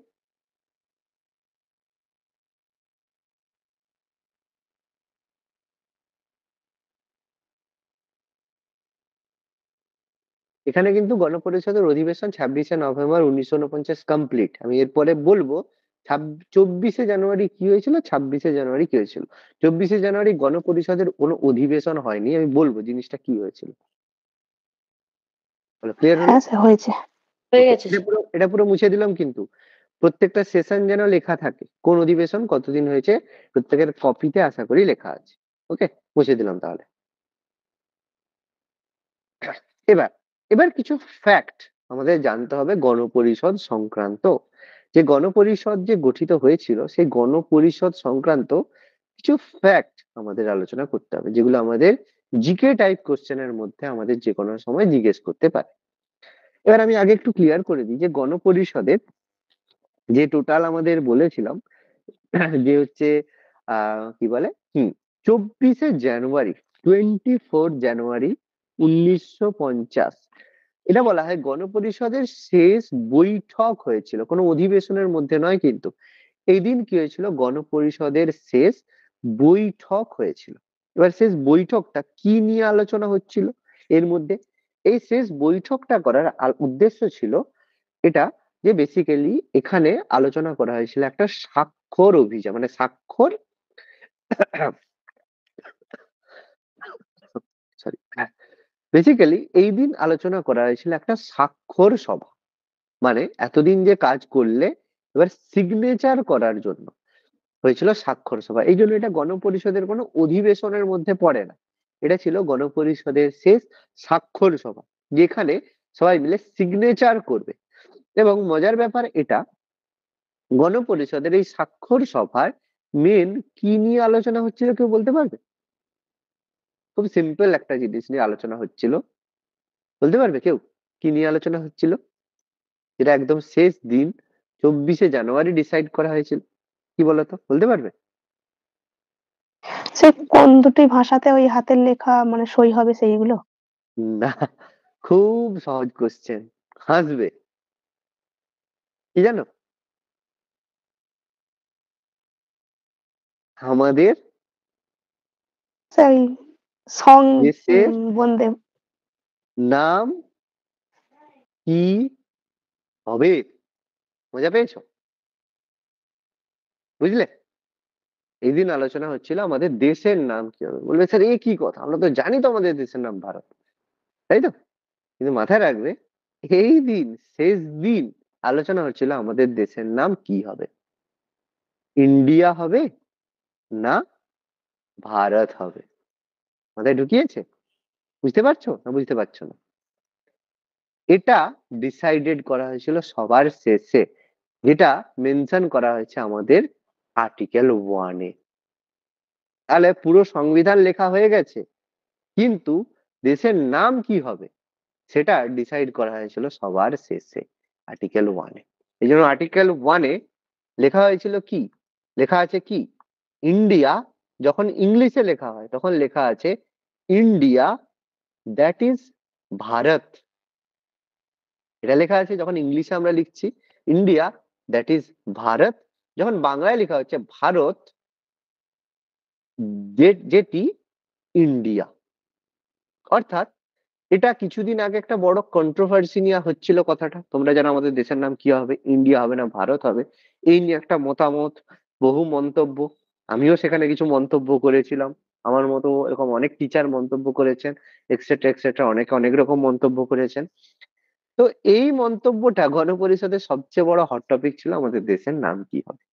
[SPEAKER 1] এখানে কিন্তু গণপরিষদের অধিবেশন 26শে নভেম্বর 1949 কমপ্লিট। আমি এরপরে বলবো 24শে জানুয়ারি কি হয়েছিল, 26শে জানুয়ারি কি হয়েছিল। 24শে জানুয়ারি গণপরিষদের কোনো অধিবেশন হয়নি, আমি বলবো জিনিসটা কি হয়েছিল। ক্লিয়ার হলো?
[SPEAKER 4] হ্যাঁ স্যার, হয়েছে।
[SPEAKER 3] হয়ে
[SPEAKER 1] ওকে,
[SPEAKER 3] গেছে
[SPEAKER 1] এটা
[SPEAKER 3] স্যার।
[SPEAKER 1] পুরো এটা পুরো মুছে দিলাম, কিন্তু প্রত্যেকটা সেশন যেন লেখা থাকে, কোন অধিবেশন কতদিন হয়েছে, প্রত্যেকের কপিতে আশা করি লেখা আছে। ওকে, মুছে দিলাম তাহলে। এবার এবার কিছু ফ্যাক্ট আমাদের জানতে হবে গণপরিষদ সংক্রান্ত। যে গণপরিষদ যে গঠিত হয়েছিল, সেই গণপরিষদ সংক্রান্ত কিছু ফ্যাক্ট আমাদের আলোচনা করতে হবে, যেগুলো আমাদের জিকে টাইপ কোশ্চেনের মধ্যে আমাদের যে কোনো সময় জিজ্ঞেস করতে পারে। এবার আমি আগে একটু ক্লিয়ার করে দিই যে গণপরিষদের যে টোটাল আমাদের বলেছিলাম যে হচ্ছে কি বলে 24শে জানুয়ারি 24 জানুয়ারি 1950 এটা বলা হয় গণপরিষদের শেষ বৈঠক হয়েছিল, কোনো অধিবেশনের মধ্যে নয় কিন্তু। এই দিন কি হয়েছিল, গণপরিষদের শেষ বৈঠক হয়েছিল। এবার শেষ বৈঠকটা কি নিয়ে আলোচনা হচ্ছিল এর মধ্যে, এই শেষ বৈঠকটা করার উদ্দেশ্য ছিল এটা, যে বেসিক্যালি এখানে আলোচনা করা হয়েছিল একটা স্বাক্ষর অভিযান, মানে স্বাক্ষর সরি, বেসিক্যালি এই দিন আলোচনা করা হয়েছিল একটা স্বাক্ষর সভা। মানে এতদিন যে কাজ করলে এবার সিগনেচার করার জন্য হয়েছিল স্বাক্ষর সভা। এই জন্য এটা গণপরিষদের কোনো অধিবেশনের মধ্যে পড়ে না, এটা ছিল গণপরিষদের শেষ স্বাক্ষর সভা, যেখানে সবাই মিলে সিগনেচার করবে। এবং মজার ব্যাপার এটা, গণপরিষদের এই স্বাক্ষর সভায় মেন কি নিয়ে আলোচনা হচ্ছিল কেউ বলতে পারবে? খুব সিম্পল একটা জিনিস নিয়ে আলোচনা হচ্ছিল, বলতে পারবে কেউ কি নিয়ে আলোচনা হচ্ছিল, যেটা একদম শেষ দিন 24শে জানুয়ারি ডিসাইড করা হয়েছিল? কি বলতো, বলতে পারবে?
[SPEAKER 4] সে কোন দুটি ভাষাতে ওই হাতের লেখা মানে সই হবে সেইগুলো?
[SPEAKER 1] না, খুব সহজ কোশ্চেন, হাসবে। কি জানো, আমাদের
[SPEAKER 4] সেই সং
[SPEAKER 1] দেশের
[SPEAKER 4] বন্দে
[SPEAKER 1] নাম কি হবে? মজা পেয়েছো? বুঝলে, এই দিন আলোচনা হচ্ছিল আমাদের দেশের নাম কি হবে। বলবে স্যার এ কি কথা, আমরা তো জানি তো আমাদের দেশের নাম ভারত, তাই তো? কিন্তু মাথায় রাখবে, এই দিন শেষ দিন আলোচনা হচ্ছিল আমাদের দেশের নাম কি হবে, ইন্ডিয়া হবে না ভারত হবে। মাথায় ঢুকিয়েছে? বুঝতে পারছো না বুঝতে পারছো না? এটা ডিসাইডেড করা হয়েছিল সবার শেষে, যেটা মেনশন করা হয়েছে আমাদের আর্টিকেল 1-এ। তাহলে পুরো সংবিধান লেখা হয়ে গেছে, কিন্তু দেশের নাম কি হবে সেটা ডিসাইড করা হয়েছিল সবার শেষে আর্টিকেল 1-এ। এই জন্য আর্টিকেল 1-এ লেখা হয়েছিল কি, লেখা আছে কি, ইন্ডিয়া। যখন ইংলিশে লেখা হয় তখন লেখা আছে ইন্ডিয়া, দ্যাট ইজ ভারত। এটা লেখা আছে যখন ইংলিশে আমরা লিখছি ইন্ডিয়া, দ্যাট ইজ ভারত। যখন বাংলায় লেখা হচ্ছে ভারত, যেটি ইন্ডিয়া। অর্থাৎ এটা কিছুদিন আগে একটা বড় কন্ট্রোভার্সি নিয়ে হচ্ছিল কথাটা, তোমরা জানো আমাদের দেশের নাম কি হবে, ইন্ডিয়া হবে না ভারত হবে, এই নিয়ে একটা মতামত, বহু মন্তব্য। আমিও সেখানে কিছু মন্তব্য করেছিলাম, আমার মতো এরকম অনেক টিচার মন্তব্য করেছেন, এক্সেট্রা এক্সেট্রা, অনেকে অনেক রকম মন্তব্য করেছেন। তো এই মন্তব্যটা গণপরিষদের সবচেয়ে বড় হট টপিক ছিল, আমাদের দেশের নাম কি হবে।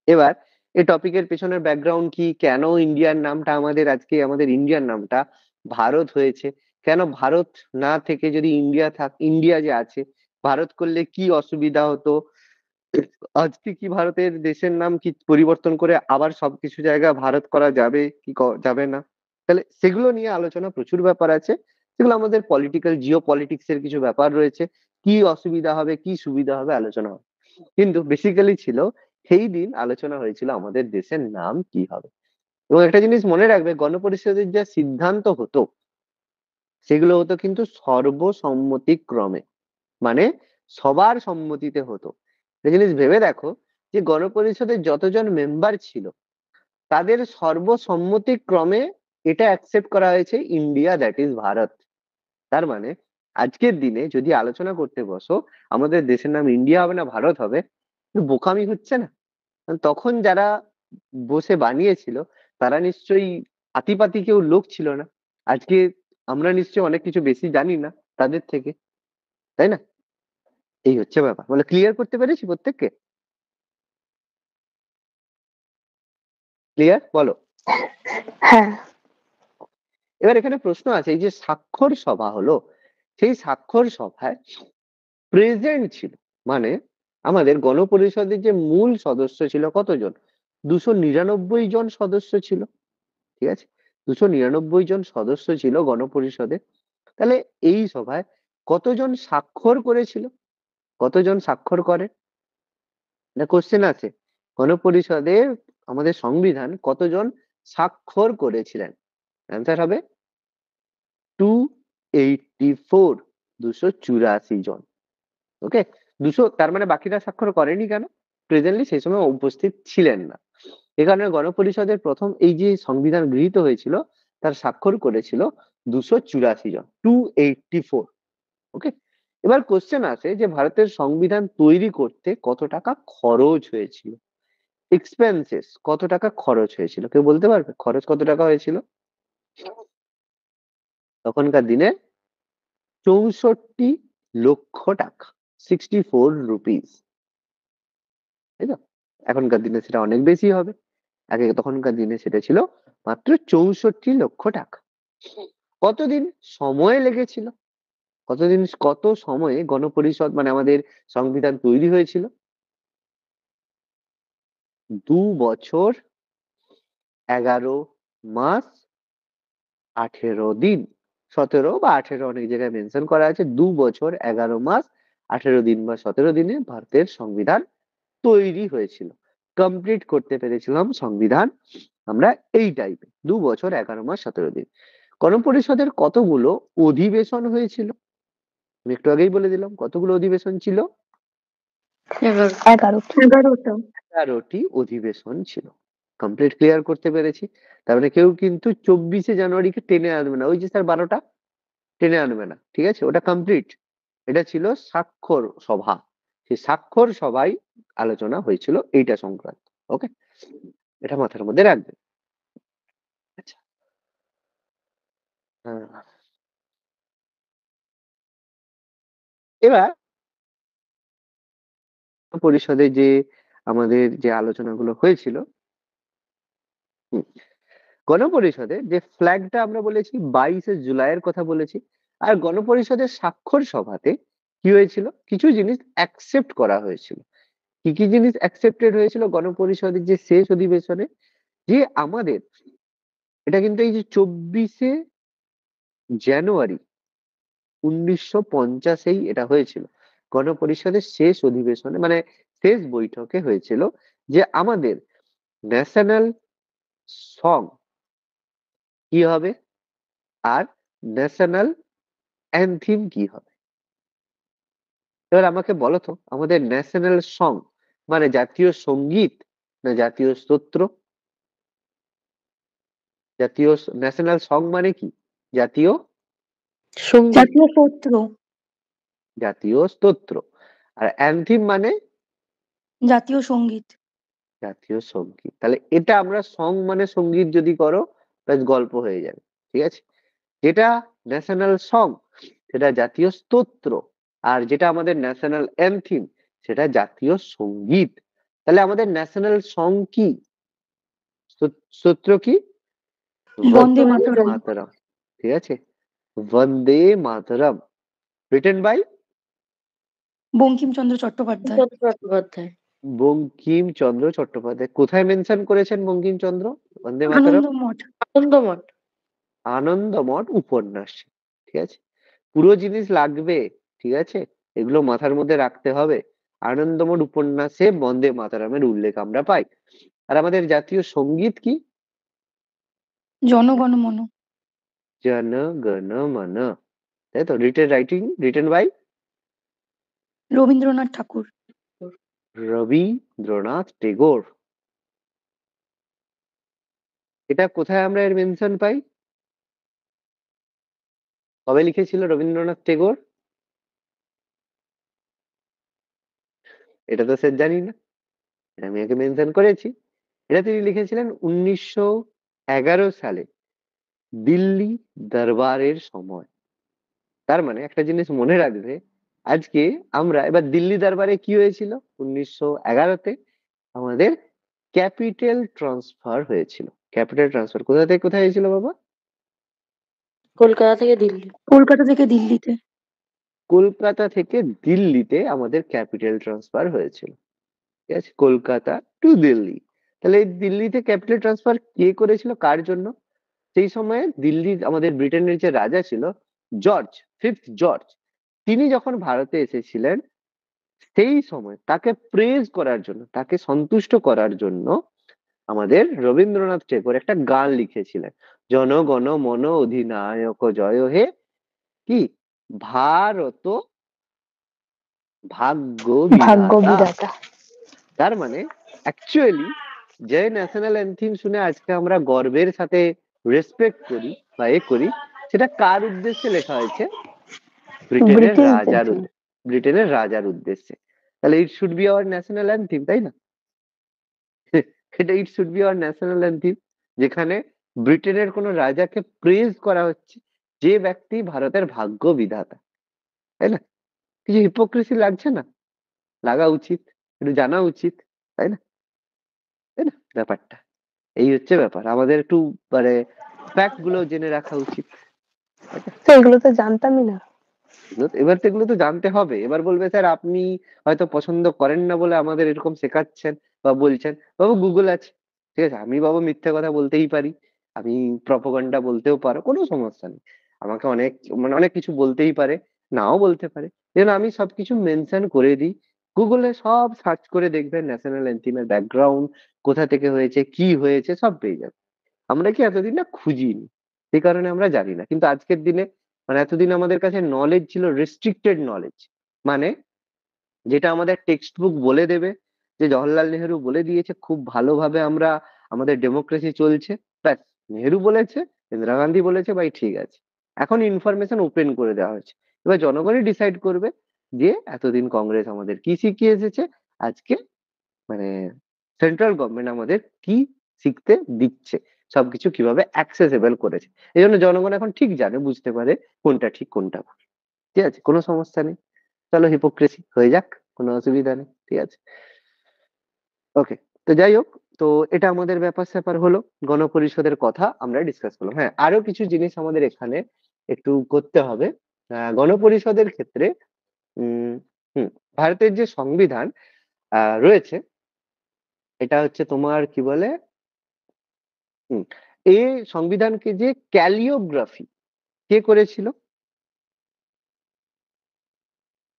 [SPEAKER 1] এবার এই টপিকের পেছনের ব্যাকগ্রাউন্ড কি, কেন ইন্ডিয়ার নামটা আমাদের আজকে আমাদের ইন্ডিয়ার নামটা ভারত হয়েছে, কেন ভারত না থেকে যদি ইন্ডিয়া ইন্ডিয়া যে আছে ভারত করলে কি অসুবিধা হতো, আজকে কি ভারতের দেশের নাম কি পরিবর্তন করে আবার সবকিছু জায়গা ভারত করা যাবে কি যাবে না, তাহলে সেগুলো নিয়ে আলোচনা প্রচুর ব্যাপার আছে। সেগুলো আমাদের পলিটিক্যাল জিও পলিটিক্স এর কিছু ব্যাপার রয়েছে, কি অসুবিধা হবে কি সুবিধা হবে আলোচনা হবে। কিন্তু বেসিক্যালি ছিল সেই দিন আলোচনা হয়েছিল আমাদের দেশের নাম কি হবে। এবং একটা জিনিস মনে রাখবে, গণপরিষদের যা সিদ্ধান্ত হতো সেগুলো হতো কিন্তু সর্বসম্মতিক্রমে, মানে সবার সম্মতিতে হতো। একটা জিনিস ভেবে দেখো, যে গণপরিষদের যতজন মেম্বার ছিল তাদের সর্বসম্মতিক্রমে এটা অ্যাকসেপ্ট করা হয়েছে ইন্ডিয়া, দ্যাট ইজ ভারত। তার মানে আজকের দিনে যদি আলোচনা করতে বসো আমাদের দেশের নাম ইন্ডিয়া হবে না ভারত হবে, বোকামি হচ্ছে না? কারণ তখন যারা বসে বানিয়েছিল তারা নিশ্চয়ই আতিপাতি কেউ লোক ছিল না। আজকে আমরা নিশ্চয়ই অনেক কিছু বেশি জানি না তাদের থেকে, তাই না? এই হচ্ছে ব্যাপার, বলে ক্লিয়ার করতে পেরেছি প্রত্যেককে? ক্লিয়ার বলো।
[SPEAKER 4] হ্যাঁ।
[SPEAKER 1] এবার এখানে প্রশ্ন আছে, এই যে স্বাক্ষর সভা হলো, সেই স্বাক্ষর সভায় প্রেজেন্ট ছিল, মানে আমাদের গণপরিষদের যে মূল সদস্য ছিল কতজন, 299 জন সদস্য ছিল। ঠিক আছে, 299 জন সদস্য ছিল গণপরিষদে। তাহলে এই সভায় কতজন স্বাক্ষর করেছিল, কতজন স্বাক্ষর করে? একটা কোশ্চেন আছে, গণপরিষদে আমাদের সংবিধান কতজন স্বাক্ষর করেছিলেন? অ্যান্সার হবে 284, 284 জন। ওকে, 200, তার মানে বাকিরা স্বাক্ষর করেনি কেন? প্রেজেন্টলি সেই সময় উপস্থিত ছিলেন না। এ কারণে গণপরিষদের প্রথম এই যে সংবিধান গৃহীত হয়েছিল তার স্বাক্ষর করেছিল 284 জন, 284। ওকে, এবার কোশ্চেন আসে যে ভারতের সংবিধান তৈরি করতে কত টাকা খরচ হয়েছিল? এক্সপেন্সেস, কত টাকা খরচ হয়েছিল? কেউ বলতে পারবে খরচ কত টাকা হয়েছিল তখনকার দিনে? 64 লক্ষ টাকা, 64 রুপিস, তাই তো? এখনকার দিনে সেটা অনেক বেশি হবে। আগে তখনকার দিনে সেটা ছিল মাত্র 64 লক্ষ টাকা। কতদিন সময় লেগেছিল? কত সময়ে গণপরিষদ মানে আমাদের সংবিধান তৈরি হয়েছিল? 2 বছর 11 মাস 18 দিন। 17 বা 18 অনেক জায়গায় মেনশন করা আছে। 2 বছর 11 মাস 18 দিন বা 17 দিনে ভারতের সংবিধান তৈরি হয়েছিল। কমপ্লিট করতে পেরেছিলাম সংবিধান আমরা এই টাইপে 2 বছর 11 মাস 17 দিন। গণপরিষদের কতগুলো অধিবেশন হয়েছিল? আমি একটু আগেই বলে দিলাম কতগুলো অধিবেশন ছিল।
[SPEAKER 3] 11।
[SPEAKER 4] 11টা।
[SPEAKER 1] 11টি অধিবেশন ছিল। কমপ্লিট ক্লিয়ার করতে পেরেছি। তার মানে কেউ কিন্তু 24শে জানুয়ারিকে টেনে আনবে না, ওই যে স্যার 12টা, টেনে আনবে না, ঠিক আছে? ওটা কমপ্লিট। এটা ছিল স্বাক্ষর সভা, সেই স্বাক্ষর সভায় আলোচনা হয়েছিল এইটা সংক্রান্ত। ওকে, এটা মাথার মধ্যে রাখবে। আচ্ছা, এবার পরিষদে যে আমাদের যে আলোচনাগুলো হয়েছিল, গণপরিষদে যে ফ্ল্যাগটা আমরা বলেছি 22শে জুলাইয়ের কথা বলেছি, আর গণপরিষদের স্বাক্ষর সভাতে কি হয়েছিল? কিছু জিনিস অ্যাকসেপ্ট করা হয়েছিল। কি কি জিনিস অ্যাকসেপ্টেড হয়েছিল গণপরিষদের যে শেষ অধিবেশনে? যে আমাদের এটা কিন্তু এই যে 24শে জানুয়ারি 1950-এই এটা হয়েছিল, গণপরিষদের শেষ অধিবেশনে মানে শেষ বৈঠকে হয়েছিল যে আমাদের ন্যাশনাল সং কি হবে আর ন্যাশনাল অ্যানথিম কি হবে। এবার আমাকে বলো তো, আমাদের ন্যাশনাল সং মানে জাতীয় সঙ্গীত না জাতীয় স্তোত্র? জাতীয় ন্যাশনাল সং মানে কি? জাতীয়
[SPEAKER 3] সঙ্গীত।
[SPEAKER 4] জাতীয় স্তোত্র।
[SPEAKER 1] জাতীয় স্তোত্র। আর অ্যানথিম মানে
[SPEAKER 4] জাতীয় সঙ্গীত।
[SPEAKER 1] জাতীয় সঙ্গীত। তাহলে এটা আমরা সং মানে সঙ্গীত যদি করো ব্যাস গল্প হয়ে যাবে, ঠিক আছে? যেটা ন্যাশনাল সং সেটা জাতীয় স্তোত্র, আর যেটা আমাদের ন্যাশনাল অ্যানথিম সেটা জাতীয় সঙ্গীত। তাহলে আমাদের ন্যাশনাল সং কি? স্তোত্র কি?
[SPEAKER 4] বন্দে
[SPEAKER 1] বন্দে
[SPEAKER 4] মাতরম।
[SPEAKER 1] মাতরম, ঠিক আছে? বন্দে মাতরম, রিটেন বাই
[SPEAKER 4] বঙ্কিমচন্দ্র চট্টোপাধ্যায়।
[SPEAKER 3] চট্টোপাধ্যায়।
[SPEAKER 1] বঙ্কিমচন্দ্র চট্টোপাধ্যায়। কোথায় মেনশন করেছেন বঙ্কিমচন্দ্র বন্দে মাতরম?
[SPEAKER 4] আনন্দমঠ।
[SPEAKER 3] আনন্দমঠ।
[SPEAKER 1] আনন্দমঠ উপন্যাস, ঠিক আছে? পুরো জিনিস লাগবে, ঠিক আছে? এগুলো মাথার মধ্যে রাখতে হবে। আনন্দমঠ উপন্যাসে বন্দে মাতরমের উল্লেখ আমরা পাই। আর আমাদের জাতীয় সঙ্গীত কি?
[SPEAKER 4] জনগণমন।
[SPEAKER 1] জন গণ মন, তাই তো? রিটেন বাই
[SPEAKER 4] রবীন্দ্রনাথ ঠাকুর।
[SPEAKER 1] রবীন্দ্রনাথ টেগোর। এটা কোথায় আমরা এর মেনশন পাই? কবে লিখেছিল রবীন্দ্রনাথ টেগোর? এটা তো স্যার জানি না, এটা আমি আগে মেনশন করেছি। এটা তিনি লিখেছিলেন 1911 সালে দিল্লি দরবারের সময়। তার মানে একটা জিনিস মনে রাখবে, আজকে আমরা এবার দিল্লি দরবারে কি হয়েছিল 1911-তে? আমাদের ক্যাপিটাল ট্রান্সফার হয়েছিল। ক্যাপিটাল ট্রান্সফার কোথা থেকে কোথায় হয়েছিল বাবা?
[SPEAKER 3] কলকাতা থেকে দিল্লি।
[SPEAKER 4] কলকাতা থেকে দিল্লিতে।
[SPEAKER 1] কলকাতা থেকে দিল্লিতে আমাদের ক্যাপিটাল ট্রান্সফার হয়েছিল, ঠিক আছে? কলকাতা টু দিল্লি। তাহলে এই দিল্লিতে ক্যাপিটাল ট্রান্সফার কে করেছিল, কার জন্য? সেই সময়ে দিল্লির আমাদের ব্রিটেনের যে রাজা ছিল জর্জ, 5th জর্জ, তিনি যখন ভারতে এসেছিলেন সেই সময় তাকে প্রেজ করার জন্য, তাকে সন্তুষ্ট করার জন্য আমাদের রবীন্দ্রনাথ ঠাকুর একটা গান লিখেছিলেন, জনগণ মন অধিনায়ক জয় হে, কি, ভারত ভাগ্য
[SPEAKER 4] ভাগ্য
[SPEAKER 1] বিধাতা।
[SPEAKER 4] বিধাতা।
[SPEAKER 1] তার মানে অ্যাকচুয়ালি যে ন্যাশনাল অ্যান্থিম শুনে আজকে আমরা গর্বের সাথে রেসপেক্ট করি বা করি, সেটা কার উদ্দেশ্যে লেখা হয়েছে? ব্রিটেনের
[SPEAKER 4] ব্রিটিশদের
[SPEAKER 1] রাজার
[SPEAKER 4] জন্য।
[SPEAKER 1] ব্রিটেনের রাজার উদ্দেশ্যে। তাহলে it should be our national anthem, তাই না? এটা it should be our national anthem, যেখানে ব্রিটেনের কোন রাজাকে প্রেজ করা হচ্ছে, যে ব্যক্তি ভারতের ভাগ্য বিধাতা, তাই না? কিছু হিপোক্রেসি লাগছে না? লাগা উচিত, একটু জানা উচিত, তাই না? তাই না ব্যাপারটা? এই হচ্ছে ব্যাপার, আমাদের একটু মানে ফ্যাক্ট গুলো জেনে রাখা উচিত, তাই না?
[SPEAKER 4] তো এগুলো তো জানতামই না।
[SPEAKER 1] এবার তো এগুলো তো জানতে হবে। এবার বলবে স্যার আপনি হয়তো পছন্দ করেন না বলে আমাদের এরকম শেখাচ্ছেন বা বলছেন। বাবু গুগল আছে, ঠিক আছে? আমি বাবু মিথ্যে কথা বলতেই পারি, আমি প্রপোগান্ডা বলতেও পারো, কোনো সমস্যা নেই। আমাকে অনেক মানে অনেক কিছু বলতেই পারে, নাও বলতে পারে। যেন আমি সবকিছু মেনশন করে দিই। গুগলে সব সার্চ করে দেখবেন ন্যাশনাল অ্যান্থেমের ব্যাকগ্রাউন্ড, কোথা থেকে হয়েছে, কি হয়েছে, সব পেয়ে যাবে। আমরা কি এতদিন না খুঁজিনি, সেই কারণে আমরা জানি না। কিন্তু আজকের দিনে মানে এতদিন আমাদের কাছে নলেজ ছিল রেস্ট্রিক্টেড নলেজ, মানে যেটা আমাদের টেক্সট বুক বলে দেবে, যে জওহরলাল নেহেরু বলে দিয়েছে খুব ভালোভাবে আমরা আমাদের ডেমোক্রেসি চলছে, ব্যাস, নেহেরু বলেছে, ইন্দিরা গান্ধী বলেছে, ভাই ঠিক আছে। এখন ইনফরমেশন ওপেন করে দেওয়া হয়েছে, এবার জনগণই ডিসাইড করবে যে এতদিন কংগ্রেস আমাদের কি শিখিয়ে এসেছে, আজকে মানে সেন্ট্রাল গভর্নমেন্ট আমাদের কি শিখতে দিচ্ছে, সবকিছু কিভাবে অ্যাক্সেসেবল করেছে। এই জন্য জনগণ এখন ঠিক জানে, বুঝতে পারে কোনটা ঠিক কোনটা ভুল। ঠিক আছে, কোনো সমস্যা নেই। চলো হিপোক্রেসি হয়ে যাক, কোনো অসুবিধা নেই, ঠিক আছে। ওকে, তো যাই হোক, তো এটা আমাদের ব্যাপার স্যাপার হলো, গণপরিষদের কথা আমরা ডিসকাস করলাম। হ্যাঁ, আরো কিছু জিনিস আমাদের এখানে একটু করতে হবে। গণপরিষদের ক্ষেত্রে উম হুম ভারতের যে সংবিধান রয়েছে, এটা হচ্ছে তোমার কি বলে, হুম এই সংবিধানকে যে ক্যালিওগ্রাফি কে করেছিল?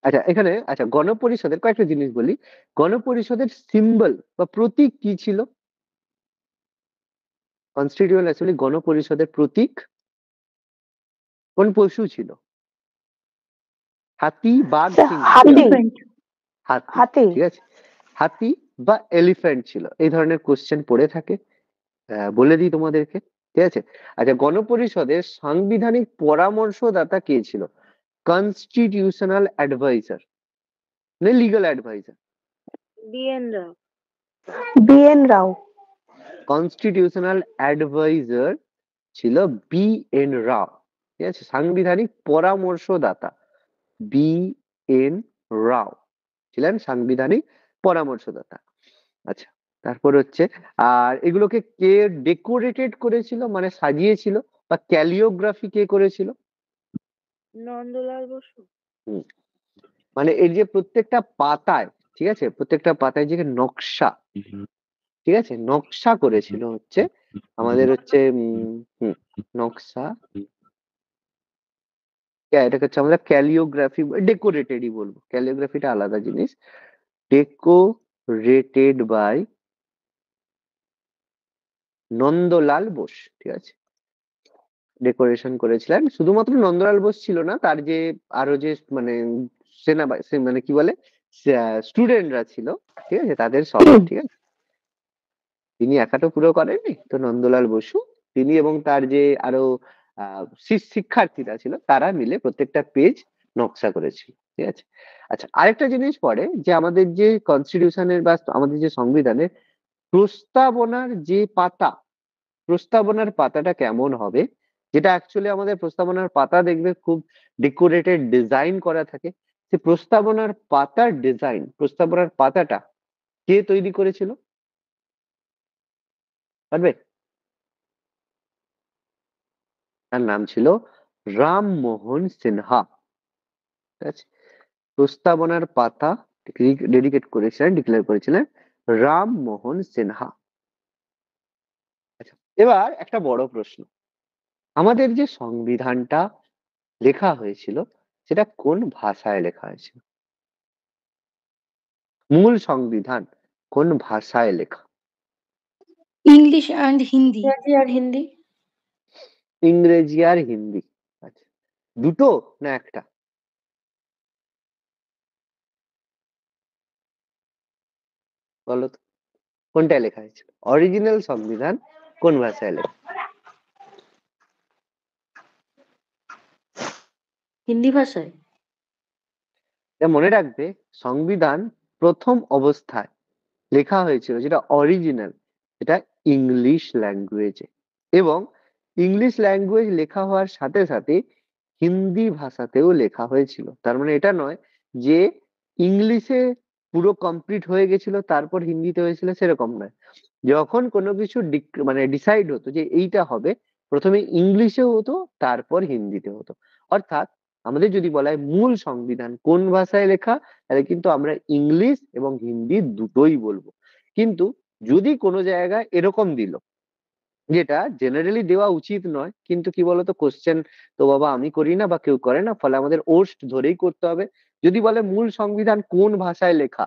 [SPEAKER 1] আচ্ছা, এখানে আচ্ছা গণপরিষদের কয়েকটা জিনিস বলি। গণপরিষদের সিম্বল বা প্রতীক কি ছিল? কনস্টিটিউয়েন্ট অ্যাসেম্বলি গণপরিষদের প্রতীক কোন পশু ছিল? হাতি, বাঘ, সিংহ,
[SPEAKER 4] হাতি।
[SPEAKER 1] কোনটা?
[SPEAKER 3] এলিফ্যান্ট।
[SPEAKER 1] হাতি,
[SPEAKER 4] হাতি।
[SPEAKER 1] ঠিক আছে। হাতি বা এলিফ্যান্ট ছিল, এই ধরনের কোশ্চেন পড়ে থাকে। বলে দিই তোমাদেরকে, ঠিক আছে। আচ্ছা, গণপরিষদের সাংবিধানিক পরামর্শদাতা কে ছিল? কনস্টিটিউশনাল অ্যাডভাইজার, মানে লিগাল অ্যাডভাইজার।
[SPEAKER 2] বিএন রাও।
[SPEAKER 4] বিএন রাও।
[SPEAKER 1] কনস্টিটিউশনাল অ্যাডভাইজার ছিল বি এন রাও, ঠিক আছে। সাংবিধানিক পরামর্শদাতা বি এন রাও ছিলেন সাংবিধানিক পরামর্শদাতা। আচ্ছা, তারপর হচ্ছে, আর এগুলোকে কে ডেকোরেটেড করেছিল, মানে সাজিয়েছিল, বা ক্যালিওগ্রাফি কে করেছিল?
[SPEAKER 2] নন্দলাল বসু।
[SPEAKER 1] হুম, মানে এর যে প্রত্যেকটা পাতায়, ঠিক আছে, প্রত্যেকটা পাতায় যে নকশা, ঠিক আছে, নকশা করেছিল হচ্ছে আমাদের হচ্ছে নকশা, এটাকে হচ্ছে আমরা ক্যালিওগ্রাফি, ডেকোরেটেডই বলবো, ক্যালিওগ্রাফিটা আলাদা জিনিস। ডেকোরেটেড বাই নন্দলাল বোস, ঠিক আছে। ডেকোরেশন করেছিলেন, শুধুমাত্র নন্দলাল বোস ছিল না, তার যে আরো যে মানে মানে কি বলে স্টুডেন্টরা ছিল, ঠিক আছে, তাদের সব, ঠিক আছে। তিনি একাটো পুরো করেননি তো, নন্দলাল বসু তিনি এবং তার যে আরো শিক্ষার্থীরা ছিল, তারা মিলে প্রত্যেকটা পেজ নকশা করেছিল, ঠিক আছে। আচ্ছা, আরেকটা জিনিস পড়ে যে আমাদের যে কনস্টিটিউশনের বা আমাদের যে সংবিধানের প্রস্তাবনার যে পাতা, প্রস্তাবনার পাতাটা কেমন হবে, যেটা অ্যাকচুয়ালি আমাদের প্রস্তাবনার পাতা দেখবে খুব ডেকোরেটেড ডিজাইন করা থাকে, সে প্রস্তাবনার পাতার ডিজাইন, প্রস্তাবনার পাতাটা কে তৈরি করেছিল? পারবে? তার নাম ছিল রামমোহন সিনহা, ঠিক আছে। প্রস্তাবনার পাতা ডেডিকেট করেছিলেন, ডিক্লেয়ার করেছিলেন রামমোহন সিনহা। আচ্ছা, এবার একটা বড় প্রশ্ন, আমাদের যে সংবিধানটা লেখা হয়েছিল সেটা কোন ভাষায় লেখা হয়েছিল? মূল সংবিধান কোন ভাষায় লেখা?
[SPEAKER 5] English and Hindi.
[SPEAKER 3] ইংরেজি আর হিন্দি।
[SPEAKER 1] ইংরেজি আর হিন্দি। আচ্ছা, দুটো না একটা? বলো তো কোনটায় লেখা হয়েছিল? অরিজিনাল সংবিধান কোন ভাষায় লেখা?
[SPEAKER 3] হিন্দি ভাষায়।
[SPEAKER 1] এটা মনে রাখবে, সংবিধান প্রথম অবস্থায় লেখা হয়েছিল যেটা অরিজিনাল, এটা ইংলিশ ল্যাঙ্গুয়েজে, এবং ইংলিশ ল্যাঙ্গুয়েজ লেখা হওয়ার সাথে সাথে হিন্দি ভাষাতেও লেখা হয়েছিল। তার মানে এটা নয় যে ইংলিশে পুরো কমপ্লিট হয়ে গেছিল তারপর হিন্দিতে হয়েছিল, সেরকম নয়। যখন কোনো কিছু মানে ডিসাইড হতো যে এইটা হবে, প্রথমে ইংলিশে হতো তারপর হিন্দিতে হতো। অর্থাৎ আমাদের যদি বলা হয় মূল সংবিধান কোন ভাষায় লেখা, তাহলে কিন্তু আমরা ইংলিশ এবং হিন্দি দুটোই বলবো। কিন্তু যদি কোনো জায়গায় এরকম দিল, যেটা জেনারেলি দেওয়া উচিত নয়, কিন্তু কি বলতো, কোশ্চেন তো বাবা আমি করি না বা কেউ করে না, ফলে আমাদের ওস্ট ধরেই করতে হবে। যদি বলে মূল সংবিধান কোন ভাষায় লেখা,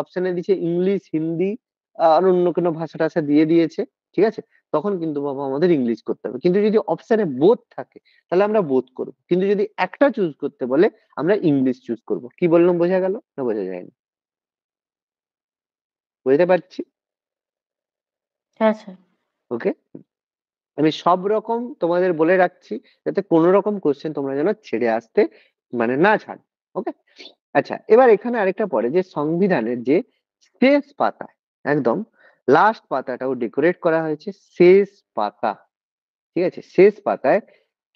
[SPEAKER 1] অপশনে দিচ্ছে ইংলিশ, হিন্দি, আর অন্য কোনো ভাষা টাষা দিয়ে দিয়েছে, ঠিক আছে, তখন কিন্তু বাবা আমাদের ইংলিশ করতে হবে। কিন্তু যদি অপশনে বোথ থাকে, তাহলে আমরা বোথ করবো। কিন্তু যদি একটা চুজ করতে বলে, আমরা ইংলিশ চুজ করব। কি বললাম, বোঝা গেল না বোঝা যায়নি? বুঝতে পারছি?
[SPEAKER 3] হ্যাঁ স্যার।
[SPEAKER 1] ওকে, আমি সব রকম তোমাদের বলে রাখছি, যাতে কোনো রকম কোশ্চেন তোমরা যেন ছেড়ে আসতে মানে না ছাড়। ওকে, আচ্ছা, এবার এখানে আরেকটা পড়ে যে সংবিধানের যে শেষ পাতায়, একদম লাস্ট পাতাটাও ডেকোরেট করা হয়েছে, শেষ পাতা, ঠিক আছে, শেষ পাতায়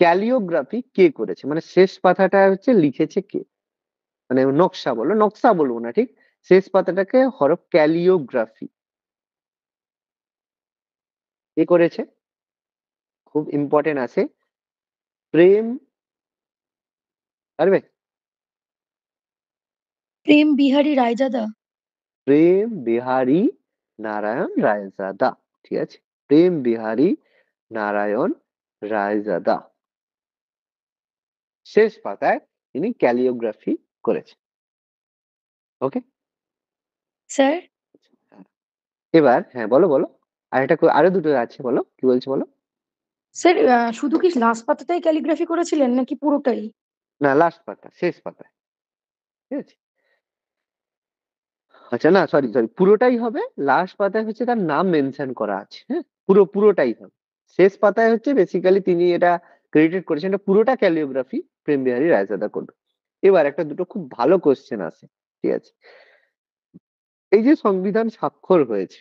[SPEAKER 1] ক্যালিওগ্রাফি কে করেছে, মানে শেষ পাতাটা হচ্ছে লিখেছে কে, মানে নকশা বলো, নকশা বলবো না, ঠিক, শেষ পাতাটাকে হরফ ক্যালিওগ্রাফি কে করেছে? খুব ইম্পর্টেন্ট আছে, প্রেম, পারবে?
[SPEAKER 5] Prem Bihari Raijada.
[SPEAKER 1] প্রেম বিহারী নারায়ণ রায়জাদা, ঠিক আছে, প্রেম বিহারী নারায়ণ রায়জাদা শেষ পাতায় তিনি ক্যালিওগ্রাফি করেছেন। ওকে,
[SPEAKER 5] Sir,
[SPEAKER 1] এবার হ্যাঁ বলো বলো, আর এটা আরো দুটো আছে, বলো কি বলছো বলো।
[SPEAKER 5] sir, শুধু কি লাস্ট পাতাটাই ক্যালিগ্রাফি করেছিলেন নাকি পুরোটাই?
[SPEAKER 1] না, লাস্ট পাতা, শেষ পাতায়, ঠিক আছে। আচ্ছা, না সরি সরি, পুরোটাই হবে, লাস্ট পাতায় হচ্ছে তার নাম মেনশন করা আছে, হ্যাঁ, পুরোটাই হবে। শেষ পাতায় হচ্ছে বেসিক্যালি তিনি এটা ক্রেডিট করেছেন, এটা পুরোটা ক্যালিওগ্রাফি প্রেম বিহারী রায়জাদা করবে। এবার একটা দুটো খুব ভালো কোশ্চেন আছে, ঠিক আছে। এই যে সংবিধান স্বাক্ষর হয়েছে,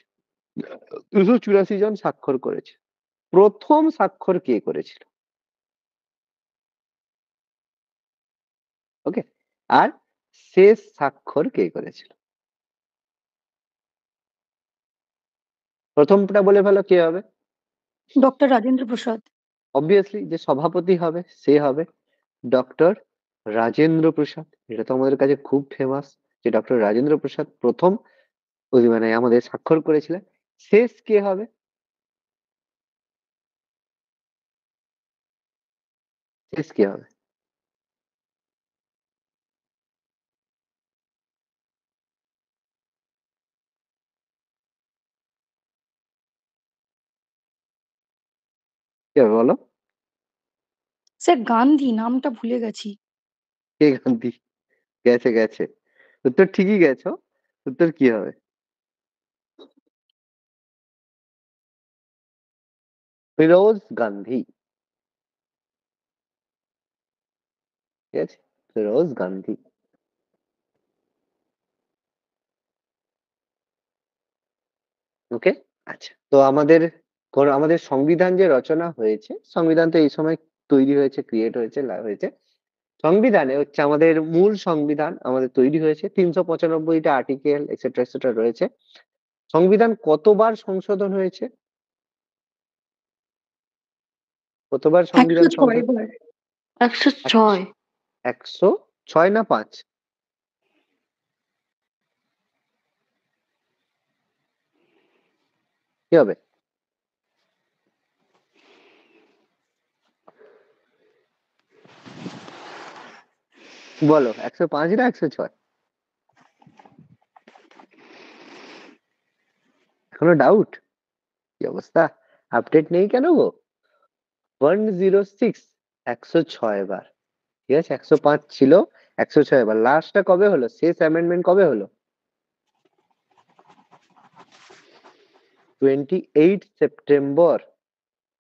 [SPEAKER 1] 284 জন স্বাক্ষর করেছে, প্রথম স্বাক্ষর কে করেছিল? ওকে, আর শেষ স্বাক্ষর কে করেছিল? প্রথমটা বলে ফেলো, কে হবে?
[SPEAKER 5] ডক্টর রাজেন্দ্র প্রসাদ।
[SPEAKER 1] অবভিয়াসলি যে সভাপতি হবে সে হবে ডক্টর রাজেন্দ্র প্রসাদ। এটা তো আমাদের কাছে খুব ফেমাস, যে ডক্টর রাজেন্দ্র প্রসাদ প্রথম মানে আমাদের স্বাক্ষর করেছিলেন। শেষ কে হবে? শেষ কে হবে? কে হবে বলো?
[SPEAKER 5] স্যার গান্ধী, নামটা ভুলে গেছি।
[SPEAKER 1] কে গান্ধী? গেছে গেছে, উত্তর ঠিকই গেছো। উত্তর কি হবে? ফিরোজ গান্ধী, ঠিক আছে, ফিরোজ গান্ধী। ওকে, আচ্ছা, তো আমাদের আমাদের সংবিধান যে রচনা হয়েছে, সংবিধান তো এই সময় তৈরি হয়েছে, ক্রিয়েট হয়েছে, হয়েছে। সংবিধানে হচ্ছে আমাদের মূল সংবিধান আমাদের তৈরি হয়েছে, 395টা আর্টিকেল এক্সেট্রা এক্সেট্রা রয়েছে। সংবিধান কতবার সংশোধন হয়েছে? কতবার সংবিধান
[SPEAKER 5] 106 বার।
[SPEAKER 3] 106।
[SPEAKER 1] 106 না 5? কি হবে? বলো, 105 না 106? কোনো ডাউট? কি অবস্থা? আপডেট নেই কেন গো? 106 106 বার, ঠিক আছে? 105 ছিল, 106 বার। লাস্টটা কবে হলো? শেষ অ্যামেন্ডমেন্ট কবে হলো? 28 সেপ্টেম্বর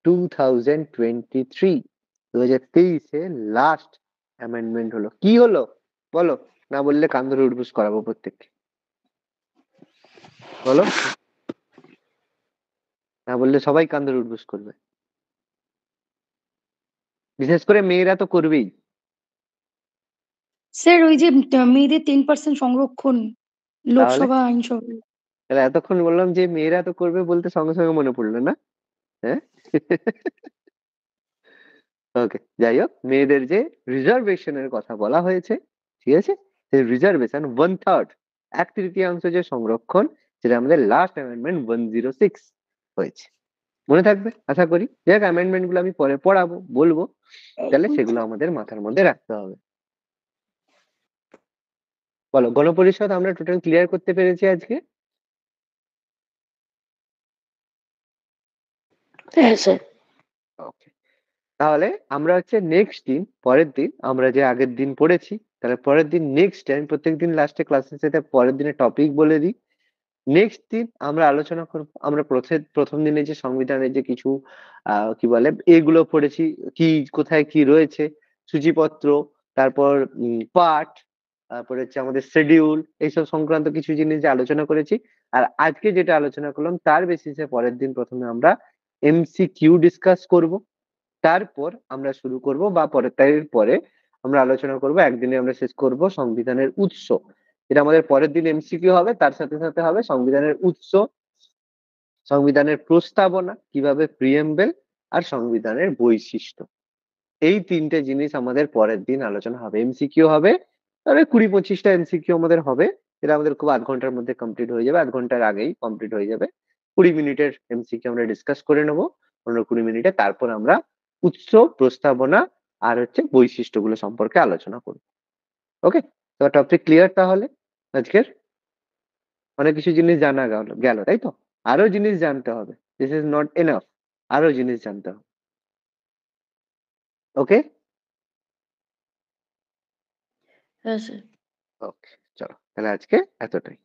[SPEAKER 1] 2023, 2023-এ লাস্ট অ্যামেন্ডমেন্ট হলো। কি হলো বলো? না বললে কান ধরে উঠবুস করাবো প্রত্যেককে। বলো, না বললে সবাই কান ধরে উঠবুস করবে, বিশেষ করে মেয়েরা তো করবেই।
[SPEAKER 5] স্যার ওই যে মেয়েদের 10% সংরক্ষণ
[SPEAKER 1] তাহলে
[SPEAKER 5] লোকসভা আইনসভা।
[SPEAKER 1] তাহলে এতক্ষণ বললাম যে মেয়েরা তো করবে বলতে সঙ্গে সঙ্গে মনে পড়লো না? হ্যাঁ। ওকে, যাই হোক, মেয়েদের যে রিজার্ভেশনের কথা বলা হয়েছে, ঠিক আছে, সেই রিজার্ভেশন 1/3, 1/3 যে সংরক্ষণ, সেটা আমাদের লাস্ট অ্যামেন্ডমেন্ট 106 হয়েছে। মনে থাকবে আশা করি। দেখ, অ্যামেন্ডমেন্ট গুলো আমি পরে পড়াবো, বলবো, তাহলে সেগুলো আমাদের মাথার মধ্যে রাখতে হবে। বলো, গণপরিষদ আমরা টোটাল ক্লিয়ার করতে পেরেছি আজকে?
[SPEAKER 3] হ্যাঁ স্যার।
[SPEAKER 1] ওকে, তাহলে আমরা হচ্ছে নেক্সট দিন, পরের দিন আমরা যে আগের দিন পড়েছি, তাহলে পরের দিন নেক্সট টাইম, প্রত্যেকদিন লাস্টে ক্লাসের সাথে পরের দিনের টপিক বলে দিই। নেক্সট দিন আমরা আলোচনা করব, আমরা প্রথম দিনে যে সংবিধানের যে কিছু কি বলে এগুলো পড়েছি, কি কোথায় কি রয়েছে, সূচিপত্র, তারপর পাঠ, তারপরে হচ্ছে আমাদের শিডিউল, এইসব সংক্রান্ত কিছু জিনিস যে আলোচনা করেছি। আর আজকে যেটা আলোচনা করলাম তার বেসিসে পরের দিন প্রথমে আমরা এমসিকিউ ডিসকাস করব। তারপর আমরা শুরু করব, বা পরের তারিখ পরে আমরা আলোচনা করব, একদিনে আমরা শেষ করব সংবিধানের উৎস। এটা আমাদের পরের দিন এমসিকিউ হবে, তার সাথে সাথে হবে সংবিধানের উৎস, সংবিধানের প্রস্তাবনা, কিভাবে প্রিএম্বেল, আর সংবিধানের বৈশিষ্ট্য। এই তিনটে জিনিস আমাদের পরের দিন আলোচনা হবে। এমসিকিউ হবে, তবে 20-25টা এমসিকিউ আমাদের হবে। এটা আমাদের খুব 8 ঘন্টার মধ্যে কমপ্লিট হয়ে যাবে, 8 ঘন্টার আগেই কমপ্লিট হয়ে যাবে। 20 মিনিটের এমসিকিউ আমরা ডিসকাস করে নেবো 15-20 মিনিটে। তারপর আমরা উৎস, প্রস্তাবনা আর হচ্ছে বৈশিষ্ট্যগুলো সম্পর্কে আলোচনা করব। ওকে, তো টপিক ক্লিয়ার তাহলে আজকের? অনেক কিছু জিনিস জানা গেল, তাই তো? আরো জিনিস জানতে হবে, দিস ইজ নট এনাফ, আরো জিনিস জানতে হবে। ওকে
[SPEAKER 3] হ্যাঁ স্যার।
[SPEAKER 1] ওকে, চলো তাহলে আজকে এতটাই।